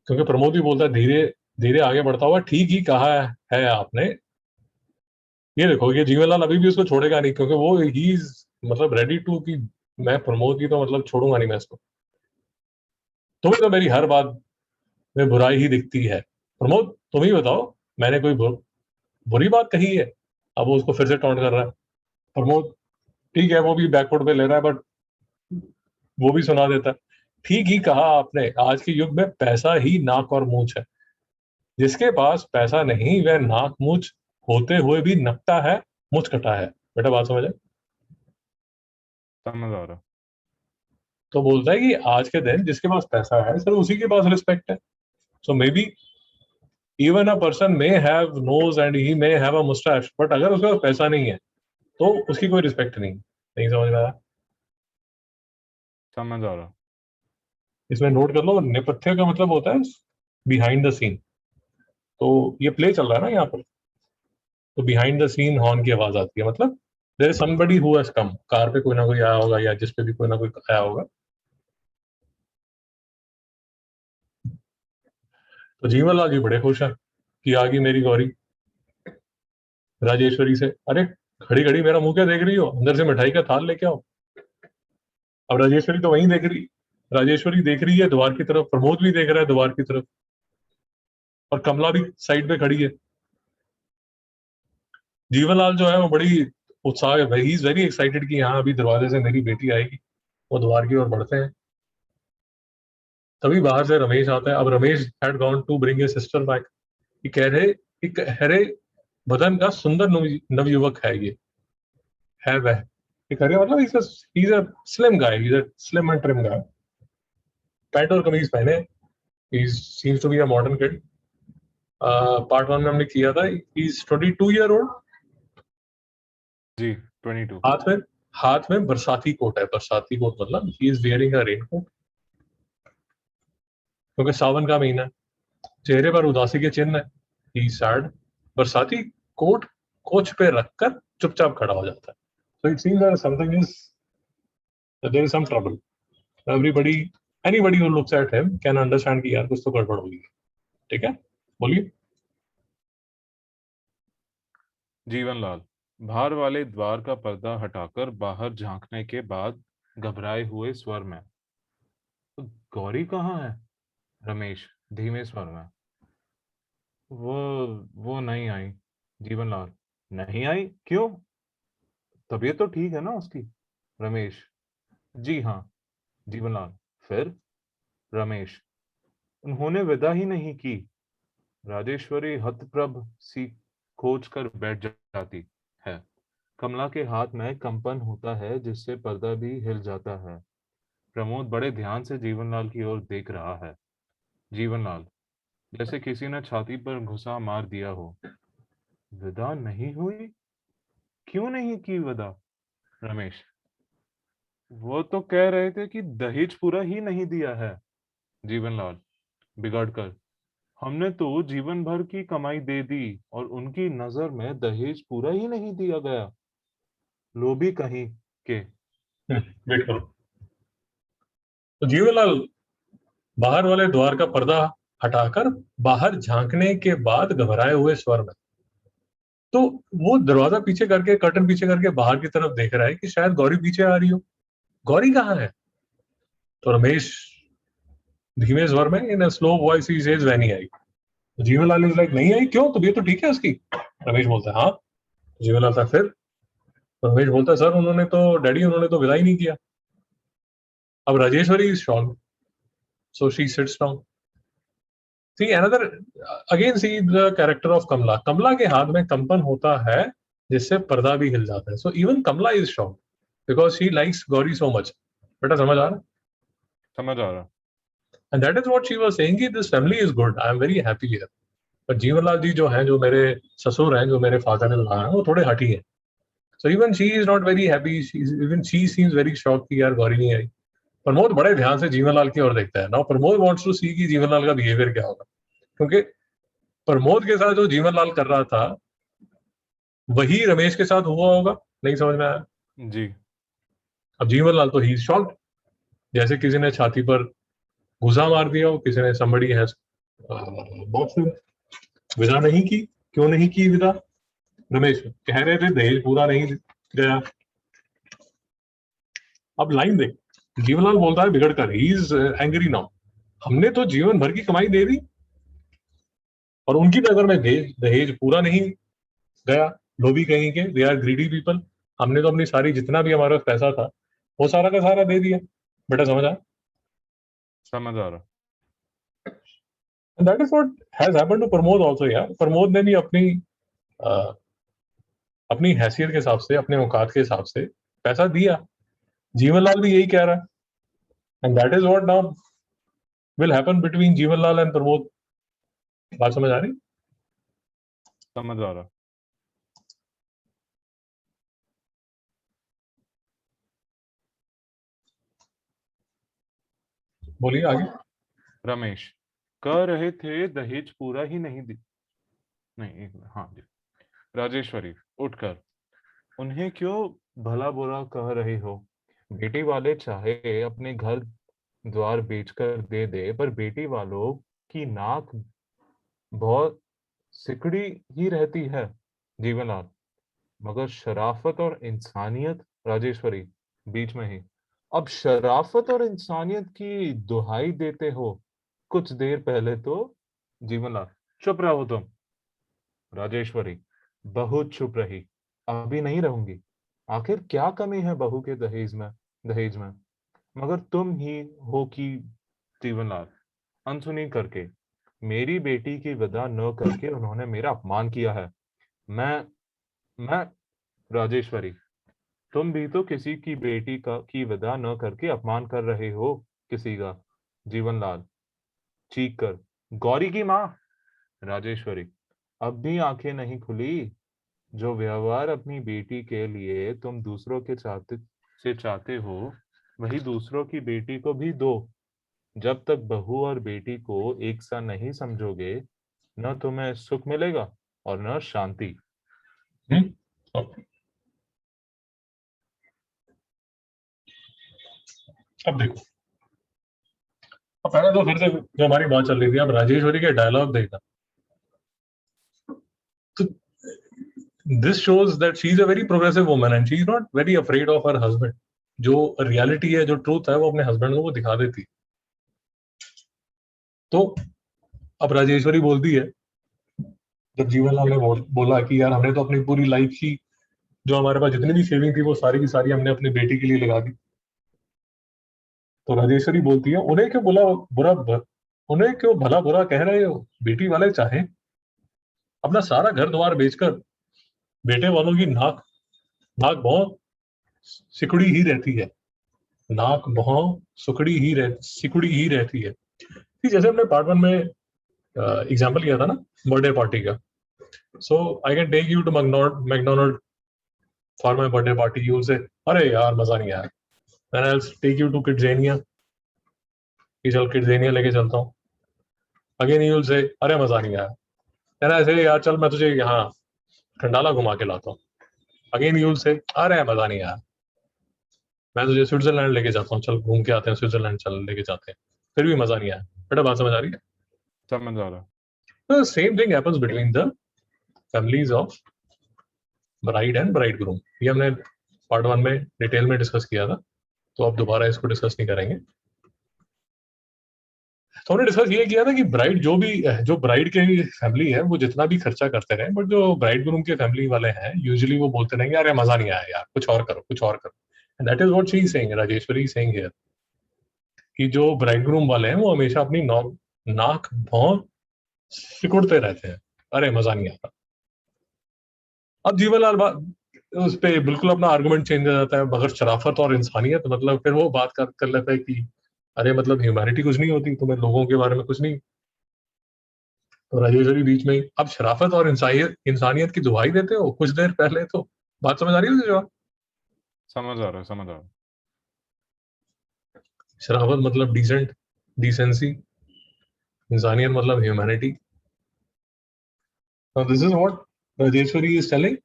क्योंकि प्रमोद भी बोलता है धीरे धीरे आगे बढ़ता हुआ, ठीक ही कहा है आपने। ये देखो, ये जीवनलाल अभी भी उसको छोड़ेगा नहीं, क्योंकि वो ही मतलब रेडी टू कि मैं प्रमोद की तो मतलब छोड़ूंगा नहीं मैं इसको। तुम्हें तो मेरी हर बात में बुराई ही दिखती है। प्रमोद, तुम ही बताओ, मैंने कोई बुरी बात कही है? अब वो उसको फिर से टॉन्ट कर रहा है। प्रमोद ठीक है, वो भी बैकफुट पे ले रहा है, बट वो भी सुना देता है। ठीक ही कहा आपने, आज के युग में पैसा ही नाक और मूंछ है। जिसके पास पैसा नहीं, वह नाक मूंछ होते हुए भी नकटा है, मुंछ कटा है। बेटा बात समझे? समझ आ रहा। तो बोलता है कि आज के दिन जिसके पास पैसा है, सर उसी के पास रिस्पेक्ट है। So maybe even a person may have nose and he may have a moustache, but अगर उसके पास पैसा नहीं है तो उसकी कोई रिस्पेक्ट नहीं। नहीं समझ में आया? समझ आ रहा। इसमें नोट कर लो, नेपथ्य का मतलब होता है बिहाइंड द सीन। तो ये प्ले चल रहा है ना यहाँ पर, तो बिहाइंड द सीन हॉर्न की आवाज आती है, मतलब there is somebody who has come. Car पे कोई ना कोई आया होगा, या जिस पे भी कोई ना कोई आया होगा। तो जीवनलाल जी बड़े खुश हैं कि आ गई मेरी गौरी। राजेश्वरी से, अरे खड़ी खड़ी मेरा मुंह क्या देख रही हो, अंदर से मिठाई का थाल लेके आओ। अब राजेश्वरी तो वहीं देख रही राजेश्वरी देख रही है द्वार की तरफ, प्रमोद भी देख रहा है द्वार की तरफ, और कमला भी साइड पे खड़ी है। जीवनलाल जो है वो बड़ी उत्साह है, ही इज वेरी एक्साइटेड कि यहाँ अभी दरवाजे से मेरी बेटी आएगी। वो द्वार की ओर बढ़ते हैं। तभी बाहर से रमेश आता है। अब Ramesh had gone to bring a sister back. ये कह रहे, एक हरे बदन का सुंदर नवयुवक है ये, है वह। ये कह रहे मतलब he's a slim guy, he's a slim and trim guy। Pant और कमीज पहने, he seems to be a modern kid। Part one में हमने किया था, he is 22 year old। जी 22। हाथ में बरसाती कोट है। बरसाती कोट मतलब he is wearing a rain coat, क्योंकि सावन का महीना है। चेहरे पर उदासी के चिन्ह है, ही सैड। बरसाती कोट कोच पे रखकर चुपचाप खड़ा हो जाता है. So it seems that there is some trouble. Anybody who looks at him can understand कि यार कुछ तो गड़बड़ होगी. ठीक है, बोलिए. जीवनलाल, बाहर वाले द्वार का पर्दा हटाकर बाहर झांकने के बाद घबराए हुए स्वर में, "तो गौरी कहाँ है?" रमेश धीमे स्वर में, वो नहीं आई। जीवनलाल, नहीं आई? क्यों? तबीयत तो ठीक है ना उसकी? रमेश, जी हाँ। जीवनलाल, फिर? रमेश, उन्होंने विदा ही नहीं की। राजेश्वरी हतप्रभ सी खोज कर बैठ जाती है। कमला के हाथ में कंपन होता है जिससे पर्दा भी हिल जाता है। प्रमोद बड़े ध्यान से जीवनलाल की ओर देख रहा है। जीवनलाल, जैसे किसी ने छाती पर घुसा मार दिया हो। विदा नहीं हुई? क्यों नहीं की विदा? रमेश, वो तो कह रहे थे कि दहेज पूरा ही नहीं दिया है। जीवनलाल बिगड़कर, हमने तो जीवन भर की कमाई दे दी और उनकी नजर में दहेज पूरा ही नहीं दिया गया। लोभी कहीं के। वेट करो. तो जीवनलाल बाहर वाले द्वार का पर्दा हटाकर बाहर झांकने के बाद घबराए हुए स्वर में, तो वो दरवाजा पीछे करके, कर्टन पीछे करके बाहर की तरफ देख रहा है कि शायद गौरी पीछे आ रही हो. गौरी कहाँ है? तो रमेश धीमे स्वर में in slow voice he says when he आई. जीवनलाल इज लाइक, नहीं आई? क्यों, तबीयत तो ठीक है उसकी? रमेश बोलता है हाँ. जीवनलाल था फिर? तो रमेश बोलता है, सर उन्होंने तो, डैडी उन्होंने तो विदा ही नहीं किया. अब Rajeshwari is shocked, so she seats down. See another, again see the character of Kamla. Kamla के हाथ में कंपन होता है जिससे पर्दा भी हिल जाता है. So even Kamla is shocked because she likes Gauri so much. बेटा समझ आ रहा है? समझ आ रहा। And that is what she was saying कि this family is good. I am very happy here. But Jivanlal जी जो हैं, जो मेरे ससुर हैं, जो मेरे फादर इन लॉ हैं, वो थोड़े हठी हैं. So even she is not very happy. Even she seems very shocked कि यार गौरी नहीं आई. प्रमोद बड़े ध्यान से जीवनलाल की ओर देखता है. Now Pramod wants to see कि जीवनलाल का बिहेवियर क्या होगा, क्योंकि प्रमोद के साथ जो जीवनलाल कर रहा था वही रमेश के साथ हुआ होगा. नहीं समझ में आया. जी। अब जीवनलाल तो ही शॉक्ड, जैसे किसी ने छाती पर घुसा मार दिया हो, किसी ने somebody has boxed him. विदा नहीं की? क्यों नहीं की विदा? रमेश कह रहे थे दहेज पूरा नहीं गया. अब लाइन देख, जीवनलाल बोलता है बिगड़कर, ही इज एंग्री नाउ. हमने तो जीवन भर की कमाई दे दी और उनकी नजर में दहेज पूरा नहीं गया. लोभी कहीं के, दे आर ग्रीडी पीपल. हमने तो अपनी सारी, जितना भी हमारे पास पैसा था वो सारा का सारा दे दिया. बेटा समझ आया? समझ आ रहा। And that is what has happened to Pramod also यार. प्रमोद ने भी अपनी हैसियत के हिसाब से, अपने औकात के हिसाब से पैसा दिया. जीवनलाल भी यही कह रहा है. And that is what now will happen between Jeevanlal and Pramod. बात समझ आ रही? समझ आ रहा। बोलिए आगे. रमेश, कह रहे थे दहेज पूरा ही नहीं दी। नहीं, हाँ जी। राजेश्वरी उठकर, उन्हें क्यों भला बुरा कह रहे हो? बेटी वाले चाहे अपने घर द्वार बेचकर दे दे, पर बेटी वालों की नाक बहुत सिकड़ी ही रहती है। जीवनलाल, मगर शराफत और इंसानियत। राजेश्वरी बीच में ही, अब शराफत और इंसानियत की दुहाई देते हो? कुछ देर पहले तो। जीवनलाल, चुप रहो तुम। राजेश्वरी बहुत चुप रही। अभी नहीं रहूंगी। आखिर क्या कमी है बहू के दहेज में? मगर तुम ही हो कि। जीवनलाल अनसुनी करके, मेरी बेटी की विदा न करके उन्होंने मेरा अपमान किया है। मैं राजेश्वरी, तुम भी तो किसी की बेटी का की विदा न करके अपमान कर रहे हो किसी का। जीवनलाल चीख कर, गौरी की माँ। राजेश्वरी, अब भी आंखें नहीं खुली? जो व्यवहार अपनी बेटी के लिए तुम दूसरों के चाहते हो, वही दूसरों की बेटी को भी दो। जब तक बहू और बेटी को एक सा नहीं समझोगे, न तुम्हें सुख मिलेगा और न शांति। ओके, अब देखो, अब पहले तो फिर से जो हमारी बात चल रही थी, अब राजेश्वरी के डायलॉग देखना, तो this shows that she is a very progressive woman and she is not very afraid of her husband. जो रियलिटी है, जो ट्रूथ है, वो अपने हस्बैंड को वो दिखा देती। तो अब राजेश्वरी बोलती है, जब जीवनलाल ने बोला कि यार हमने तो अपनी पूरी लाइफ की जो हमारे पास जितनी भी सेविंग थी वो सारी की सारी हमने अपनी बेटी के लिए लगा दी, तो राजेश्वरी बोलती है उन्हें क्यों उन्हें क्यों भला बुरा कह रहे हो? बेटी वाले चाहे अपना सारा घर द्वार बेचकर बेटे वालों की नाक नाक बहुत सिकुड़ी ही रहती है, नाक बहुत सिकुड़ी ही रहती है। कि जैसे हमने पार्ट वन में एग्जांपल लिया था ना बर्थडे पार्टी का, so I can take you to McDonald for my birthday party, you say अरे यार मजा नहीं आया, then I will take you to KidZania, कि चल किड्जेनिया लेके चलता हूँ, अगेन यू विल से अरे मजा नहीं आया, देन आई से यार चल मैं तुझे यहाँ खंडाला घुमा के लाता हूँ, अगेन यू विल से अरे मजा नहीं आया, मैं तुझे स्विट्जरलैंड लेके जाता हूँ, चल घूम के आते हैं स्विट्जरलैंड, चल लेके जाते हैं, फिर भी मजा नहीं आया। बेटा बात समझ आ रही है? समझ आ रहा। तो same thing happens between the families of bride and bride groom. ये हमने पार्ट वन में डिटेल में डिस्कस किया था, तो अब दोबारा इसको डिस्कस नहीं करेंगे। तो हमने डिस्कस ये किया था कि ब्राइड जो ब्राइड की फैमिली है वो जितना भी खर्चा करते रहे, बट जो ब्राइड ग्रूम के फैमिली वाले हैं यूजुअली वो बोलते रहेंगे अरे मजा नहीं आया यार, कुछ और करो कुछ और करो। And that is what she is saying, Rajeshwari is saying here, कि जो ब्राइड ग्रूम वाले हैं वो हमेशा अपनी नाक भौं सिकुड़ते रहते हैं, अरे मजा नहीं आता। अब जीवनलाल उस पे बिल्कुल अपना आर्गुमेंट चेंज हो जाता है, मगर शराफत और इंसानियत, मतलब फिर वो बात कर लेता है कि अरे मतलब ह्यूमैनिटी कुछ नहीं होती, तुम्हें लोगों के बारे में कुछ नहीं। तो राजेश्वरी बीच में ही, अब शराफत और इंसानियत की दुहाई देते हो कुछ देर पहले, तो बात समझ आ रही है तुझे जवाब? समझ आ रहा है, समझ आ रहा। शराफत मतलब डिसेंसी, इंसानियत मतलब humanity. This is what Rajeshwari is telling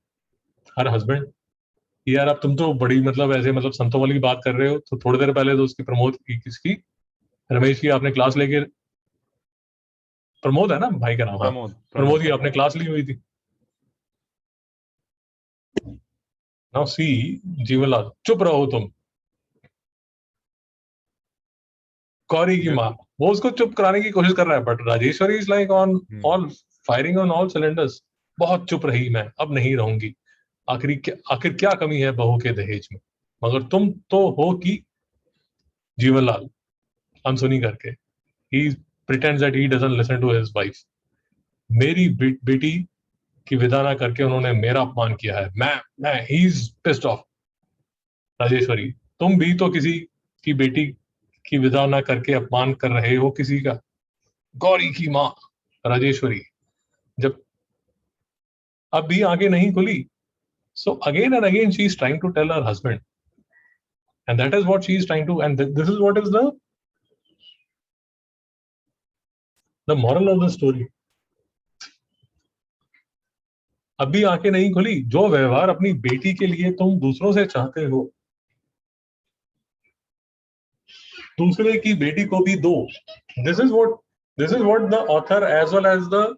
her husband, यार अब तुम तो बड़ी मतलब ऐसे मतलब संतों वाली बात कर रहे हो, तो थोड़ी देर पहले तो उसकी प्रमोद की, किसकी, रमेश की आपने क्लास लेके, प्रमोद है ना भाई का नाम, हाँ प्रमोद, प्रमोद प्रमोद। की आपने क्लास ली हुई थी। नाउ सी जीवनलाल, चुप रहो तुम, कौरी की माँ, वो उसको चुप कराने की कोशिश कर रहा है, but Rajeshwari is like on all firing on all cylinders, बहुत चुप रही मैं, अब नहीं रहूंगी, आखिर क्या कमी है बहू के दहेज में, मगर तुम तो हो कि जीवनलाल अनसुनी करके, he pretends that he doesn't listen to his wife, मेरी बेटी की विदा ना करके उन्होंने मेरा अपमान किया है, मैं he is pissed off. Rajeshwari, तुम भी तो किसी की बेटी की विदा ना करके अपमान कर रहे हो किसी का, गौरी की माँ। राजेश्वरी, जब अब भी आगे नहीं खुली, so again and again she is trying to tell her husband, and that is what she is trying to, and this is what is the moral of the story। अभी आंखें नहीं खुली, जो व्यवहार अपनी बेटी के लिए तुम दूसरों से चाहते हो, दूसरे की बेटी को भी दो। This is what the author as well as the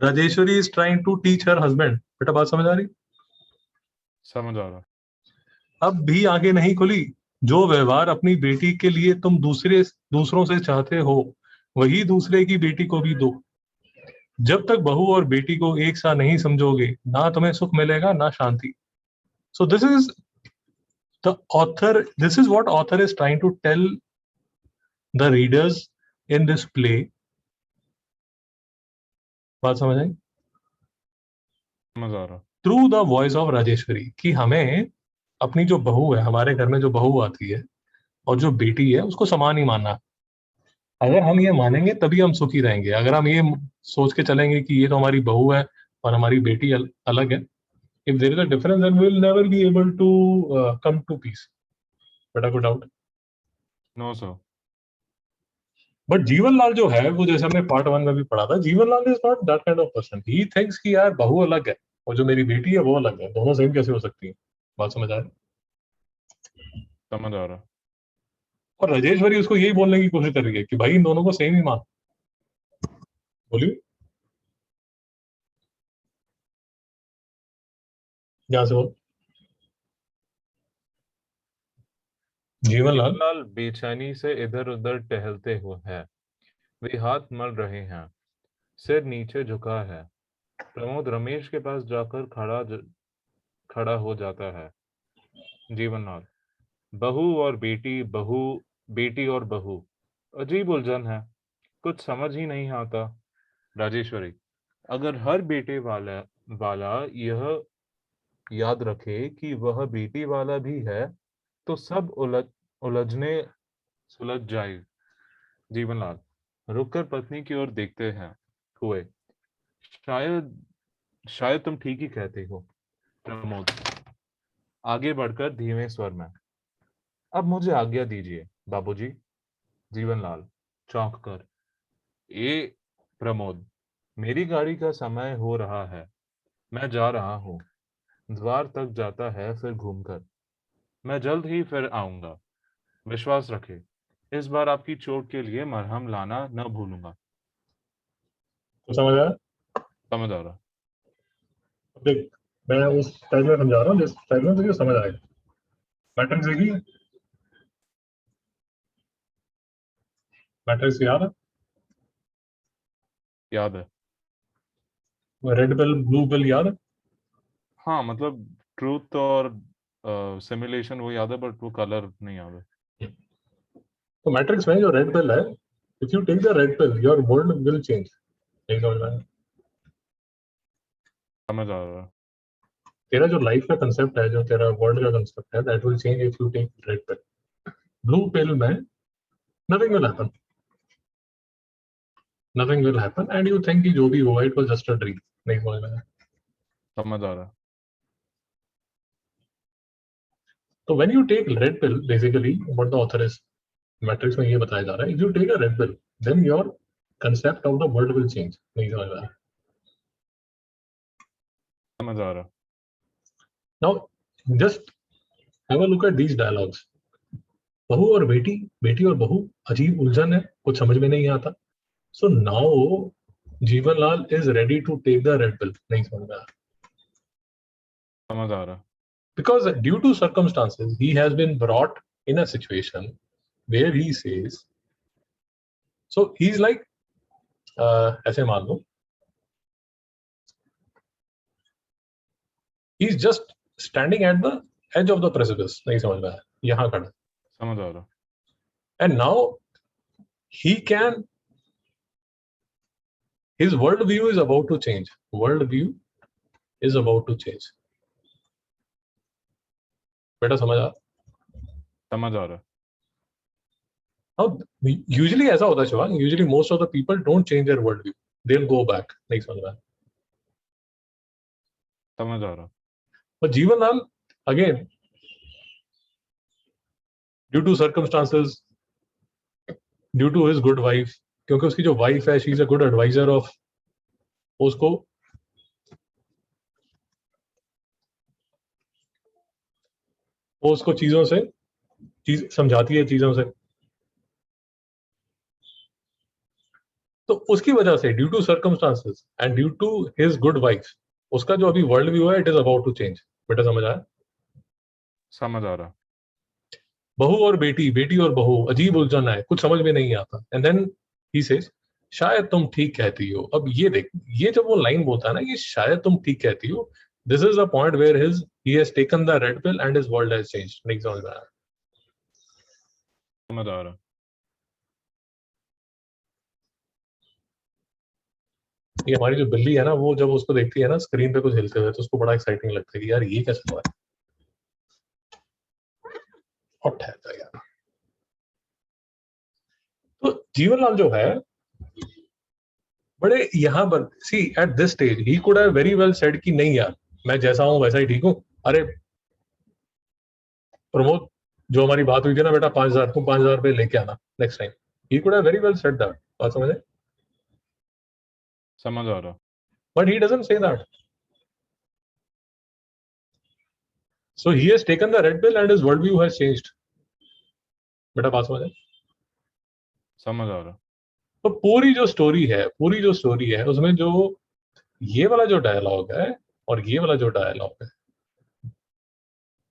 Rajeshwari is trying to teach her husband. बेटा बात समझ आ रही? समझ आ रहा। अब भी आगे नहीं खुली, जो व्यवहार अपनी बेटी के लिए तुम दूसरों से चाहते हो, वही दूसरे की बेटी को भी दो। जब तक बहू और बेटी को एक सा नहीं समझोगे, ना तुम्हें सुख मिलेगा ना शांति। So this is what author is trying to tell the readers in this play. बात समझ आई? समझ आ रहा। Through the voice of Rajeshwari, कि हमें अपनी जो बहू है, हमारे घर में जो बहू आती है और जो बेटी है, उसको समान ही मानना। अगर हम ये मानेंगे तभी हम सुखी रहेंगे। अगर हम ये सोच के चलेंगे कि ये तो हमारी बहू है और हमारी बेटी अलग है, if there is a difference then we will never be able to come to peace। बेटा कोई डाउट? No sir. बट जीवन लाल जो है वो, जैसे हमने पार्ट 1 में भी पढ़ा था, Jeevan Lal is not that kind of person. He thinks कि यार बहू अलग है और जो मेरी बेटी है वो अलग है, दोनों सेम कैसे हो सकती है? बात समझ आए? समझ आ रहा। और राजेश्वरी उसको यही बोलने की कोशिश कर रही है कि भाई इन दोनों को सेम ही मान। बोलिए, जहां से बोल। जीवन लाल। जीवनलाल बेचैनी से इधर उधर टहलते हुए हैं। वे हाथ मल रहे हैं। सिर नीचे झुका है। प्रमोद रमेश के पास जाकर खड़ा हो जाता है। जीवनलाल, बहू बेटी और बहू, अजीब उलझन है। कुछ समझ ही नहीं आता। राजेश्वरी, अगर हर बेटे वाला वाला यह याद रखे कि वह बेटी वाला भी है, तो सब उलझने सुलझ जाए। जीवनलाल, रुककर पत्नी की ओर देखते हैं हुए, शायद शायद तुम ठीक ही कहते हो। प्रमोद, आगे बढ़कर धीमे स्वर में, अब मुझे आज्ञा दीजिए बाबूजी। जीवनलाल, चौंक कर, ए प्रमोद, मेरी गाड़ी का समय हो रहा है। मैं जा रहा हूँ। द्वार तक जाता है फिर घूमकर। मैं जल्द ही फिर आऊंगा। विश्वास रखे, इस बार आपकी चोट के लिए मरहम लाना न भूलूंगा। तो समझ आया? समझ आ रहा। देख, मैं उस टाइम में समझा रहा हूँ जिस टाइम में तुझे समझ आएगा। मैट्रिक्स देखिए, मैट्रिक्स याद है? याद है। रेड पिल ब्लू पिल याद है? हाँ, मतलब ट्रूथ और सिमुलेशन वो याद है, बट वो कलर नहीं याद है। तो मैट्रिक्स में जो रेड पिल है, if you take the red pill your world will change. नहीं समझ में आया? समझ आ रहा। तेरा जो लाइफ का कंसेप्ट है, जो तेरा वर्ल्ड का कंसेप्ट है, that will change if you take red pill. Blue pill में nothing will happen, nothing will happen and you think कि जो भी हुआ it was just a dream. नहीं समझ में आया? समझ आ रहा। तो when you take red pill, basically what the author is Matrix में ये बताया जा रहा है, if you take a red pill then your concept of the world will change. नहीं समझ में आया? समझ आ रहा। Now just have a look at these dialogues. बहू और बेटी, बेटी और बहू, अजीब उलझन है, कुछ समझ में नहीं आता। So now Jeevanlal is ready to take the red pill. नहीं समझ में आया? समझ आ रहा। Because due to circumstances he has been brought in a situation where he says, so he's like, ऐसे मान लो, he's just standing at the edge of the precipice। नहीं समझ में आया? यहाँ खड़ा। समझ आ रहा। And now he can, his world view is about to change, world view is about to change। बेटा समझ आ? समझ आ रहा। Now usually ऐसा होता है Shivang, usually most of the people don't change their world view, they'll go back। नहीं समझ में आया? समझ आ रहा। But Jeevanlal, again, due to circumstances, due to his good wife, क्योंकि उसकी जो वाइफ है she is a good advisor of, उसको वो उसको चीजों से चीज समझाती है, चीजों से। तो उसकी वजह से due to circumstances and due to his good wife, उसका जो अभी वर्ल्ड व्यू है it is about to change. बेटा समझ आया? समझ आ रहा। बहू और बेटी, बेटी और बहू, अजीब उलझन है, कुछ समझ में नहीं आता। एंड देन ही सेज, शायद तुम ठीक कहती हो। अब ये देख, ये जब वो लाइन बोलता है ना कि शायद तुम ठीक कहती हो, this is the point where his he has taken the red pill and his world has changed. नहीं समझ में आया? समझ आ रहा। ये हमारी जो बिल्ली है ना, वो जब उसको देखती है ना स्क्रीन पे कुछ हिलते हुए, तो उसको बड़ा एक्साइटिंग लगता है कि यार ये कैसे हुआ है। और ठहरता है यार। तो जीवनलाल जो है, बड़े यहाँ पर see at this stage he could have very well said कि नहीं यार, मैं जैसा हूं वैसा ही ठीक हूं। अरे प्रमोद, जो हमारी बात हुई थी ना बेटा, 5,000, तुम 5,000 रुपये लेके आना next time. He could have very well said that. बात समझे? समझ आ रहा। But he doesn't say that. So he has taken the red pill and his worldview has changed. बेटा बात समझे? समझ आ रहा। तो पूरी जो स्टोरी है उसमें जो ये वाला जो डायलॉग है और ये वाला जो डायलॉग है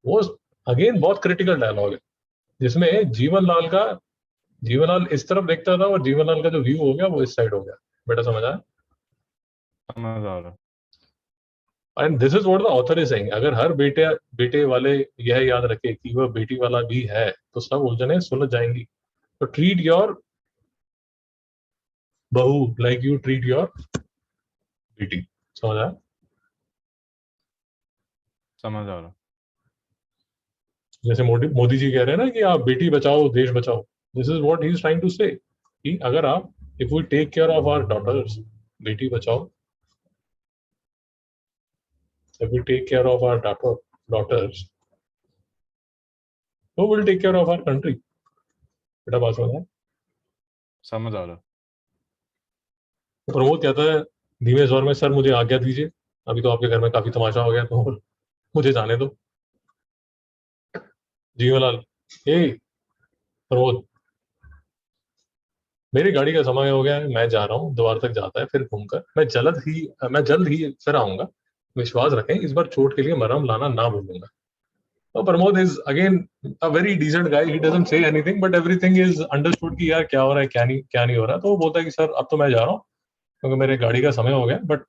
वो अगेन बहुत क्रिटिकल डायलॉग है, जिसमें जीवनलाल इस तरफ देखता था और जीवनलाल का जो व्यू हो गया वो इस साइड हो गया। बेटा समझ आया? समझ आ रहा। And this is what the author is saying. अगर हर बेटे वाले यह याद रखे कि वह बेटी वाला भी है तो सब उलझने सुलझ जाएंगी। तो ट्रीट योर बहू लाइक यू ट्रीट योर बेटी। समझ आया? समझ आ रहा। जैसे मोदी जी कह रहे हैं ना कि आप बेटी बचाओ देश बचाओ, this is what he is trying to say कि अगर आप if we take care of our daughters, बेटी बचाओ, if we take care of our daughters, who will take care of our country? बेटा बात समझ है? समझ आ रहा। प्रमोद कहता है धीमे स्वर में, सर मुझे आज्ञा दीजिए, अभी तो आपके घर में काफी तमाशा हो गया तो मुझे जाने दो। जीवनलाल, ए प्रमोद, मेरी गाड़ी का समय हो गया है, मैं जा रहा हूँ, द्वार तक जाता है फिर घूमकर मैं जल्द ही फिर आऊंगा। विश्वास रखें इस बार चोट के लिए मरहम लाना ना भूलूंगा। तो Pramod is again a very decent guy, he doesn't say anything but everything is understood कि यार क्या हो रहा है क्या नहीं हो रहा है। तो वो बोलता है कि सर अब तो मैं जा रहा हूँ क्योंकि मेरे गाड़ी का समय हो गया, बट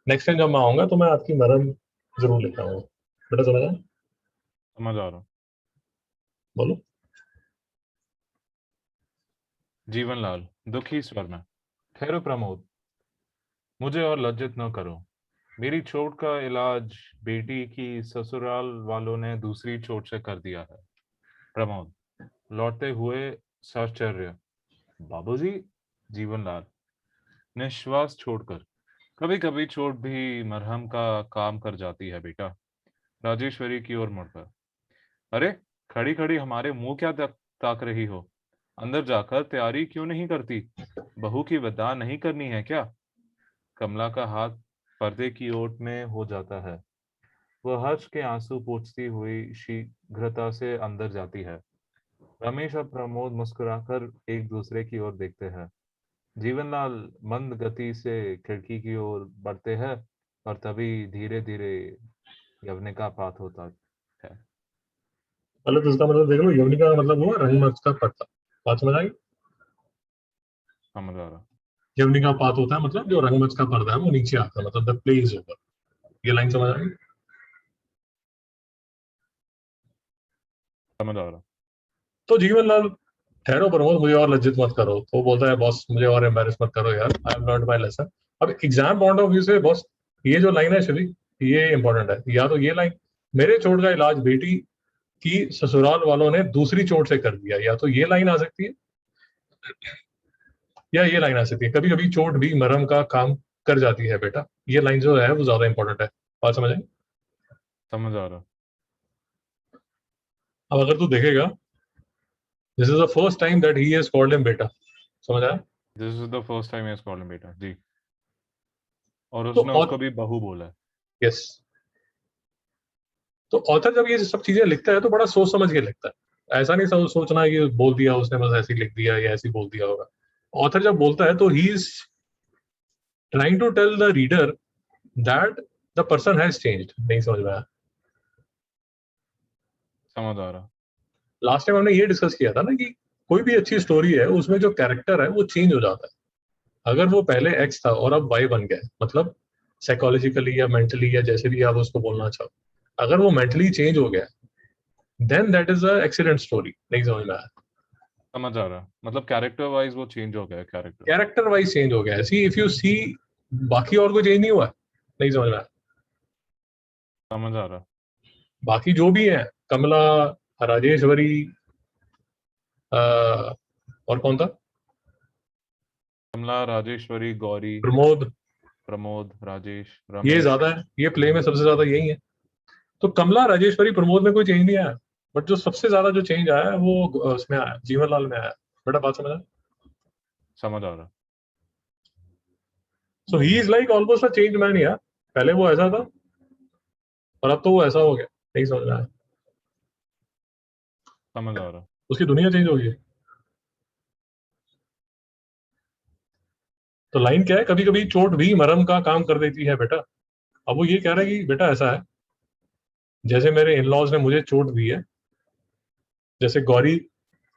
नेक्स्ट टाइम जब मैं आऊंगा तो मैं आपकी मरहम जरूर लेकर आऊंगा। बेटा समझा? समझ आ रहा। बोलो। जीवनलाल दुखी स्वर में, ठहरो प्रमोद, मुझे और लज्जित न करो। मेरी चोट का इलाज बेटी की ससुराल वालों ने दूसरी चोट से कर दिया है। प्रमोद लौटते हुए साश्चर्य, बाबूजी। जीवनलाल निश्वास छोड़कर, कभी कभी चोट भी मरहम का काम कर जाती है बेटा। राजेश्वरी की ओर मुड़कर, अरे खड़ी खड़ी हमारे मुंह क्या ताक रही हो? अंदर जाकर तैयारी क्यों नहीं करती? बहू की विदा नहीं करनी है क्या? कमला का हाथ पर्दे की ओट में हो जाता है। वह हर्ष के आंसू पोंछती हुई शीघ्रता से अंदर जाती है। रमेश और प्रमोद मुस्कुराकर एक दूसरे की ओर देखते हैं। जीवनलाल मंद गति से खिड़की की ओर बढ़ते हैं और तभी धीरे धीरे यवनिकापात होता है। पहले तो इसका मतलब देख लो, यवनिका का मतलब हुआ रंगमंच का पर्दा। बात समझ आई? समझ आ रहा। यवनिका पात होता है मतलब जो रंगमंच का पर्दा है वो नीचे आता है, मतलब द प्ले इज ओवर। ये लाइन समझ आई? समझ आ रहा। तो जीवनलाल, ठहरो प्रमोद, मुझे और लज्जित मत करो। तो बोलता है बॉस मुझे और एम्बेरस मत करो यार, I have learned my lesson. अब एग्जाम पॉइंट ऑफ व्यू से बॉस, ये जो लाइन है श्री, ये इंपॉर्टेंट है। या तो ये लाइन, मेरे चोट का इलाज बेटी की ससुराल वालों ने दूसरी चोट से कर दिया, या तो ये लाइन आ सकती है या ये लाइन आ सकती है, कभी कभी चोट भी मरहम का काम कर जाती है बेटा। ये लाइन जो है वो ज्यादा इंपॉर्टेंट है। बात समझ आई? समझ आ रहा। अब अगर तू देखेगा, this is the first time that he has called him बेटा। समझ आया? This is the first time he called him बेटा जी, और तो उसने और उसको भी बहू बोला है। यस, तो ऑथर जब ये सब चीजें लिखता है तो बड़ा सोच समझ के लिखता है। ऐसा नहीं सोचना कि बोल दिया उसने बस ऐसे ही लिख दिया या ऐसे ही बोल दिया होगा। ऑथर जब बोलता है तो he is trying to tell the reader that the person has changed. नहीं समझ में आया? समझ आ रहा। लास्ट टाइम हमने ये डिस्कस किया था ना कि कोई भी अच्छी स्टोरी है उसमें जो कैरेक्टर है वो चेंज हो जाता है। अगर वो पहले एक्स था और अब वाई बन गया है, मतलब साइकोलॉजिकली या मेंटली या जैसे भी आप उसको बोलना चाहो, अगर वो मेंटली चेंज हो गया then that is a excellent story. नहीं समझ में आया? समझ आ रहा, मतलब कैरेक्टर वाइज वो चेंज हो गया कैरेक्टर। कैरेक्टर वाइज चेंज हो गया है। सी इफ यू सी, बाकी और कोई चेंज नहीं हुआ है। नहीं समझ में आया? समझ आ रहा। बाकी जो भी है, कमला, राजेश्वरी, और कौन था? कमला, राजेश्वरी, गौरी, प्रमोद। प्रमोद, राजेश, ये रमेश। ज्यादा है, ये प्ले में सबसे ज्यादा यही है। तो कमला, राजेश्वरी, प्रमोद में कोई चेंज नहीं आया, बट जो सबसे ज्यादा जो चेंज आया है वो उसमें आया, जीवनलाल में आया। बेटा बात समझा? समझ आ रहा। So he is like almost a change man यार। पहले वो ऐसा था और अब तो वो ऐसा हो गया, नहीं समझ रहा है। समझ आ रहा। उसकी दुनिया चेंज हो गई है। तो लाइन क्या है, कभी कभी चोट भी मरहम का काम कर देती है बेटा। अब वो ये कह रहा है कि बेटा ऐसा है, जैसे मेरे इन लॉज ने मुझे चोट दी है, जैसे गौरी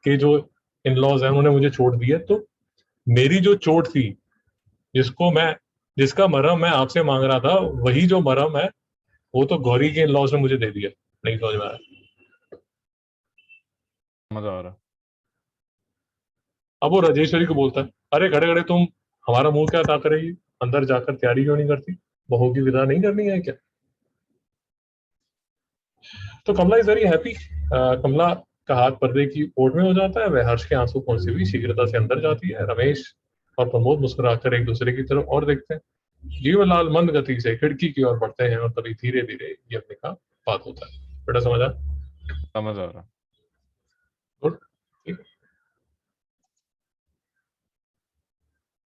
के जो इन लॉज है उन्होंने मुझे चोट दी है, तो मेरी जो चोट थी, जिसको मैं जिसका मरहम मैं आपसे मांग रहा था, वही जो मरहम है वो तो गौरी के इन लॉज ने मुझे दे दिया। नहीं समझ में आया। समझ आ रहा। अब वो राजेश्वरी को बोलता है, अरे खड़े खड़े तुम हमारा मुंह क्या ताक रही है, अंदर जाकर तैयारी क्यों नहीं करती, बहू की विदा नहीं करनी है क्या। तो कमला इज वेरी हैप्पी। कमला का हाथ पर्दे की ओट में हो जाता है, वह हर्ष के आंसू पहुंची हुई शीघ्रता से अंदर जाती है। रमेश और प्रमोद मुस्कुराकर एक दूसरे की तरफ और देखते हैं। जीवनलाल मंद गति से खिड़की की ओर बढ़ते हैं और तभी धीरे धीरे ये अपने का बात होता है। बेटा समझा। समझ आ रहा।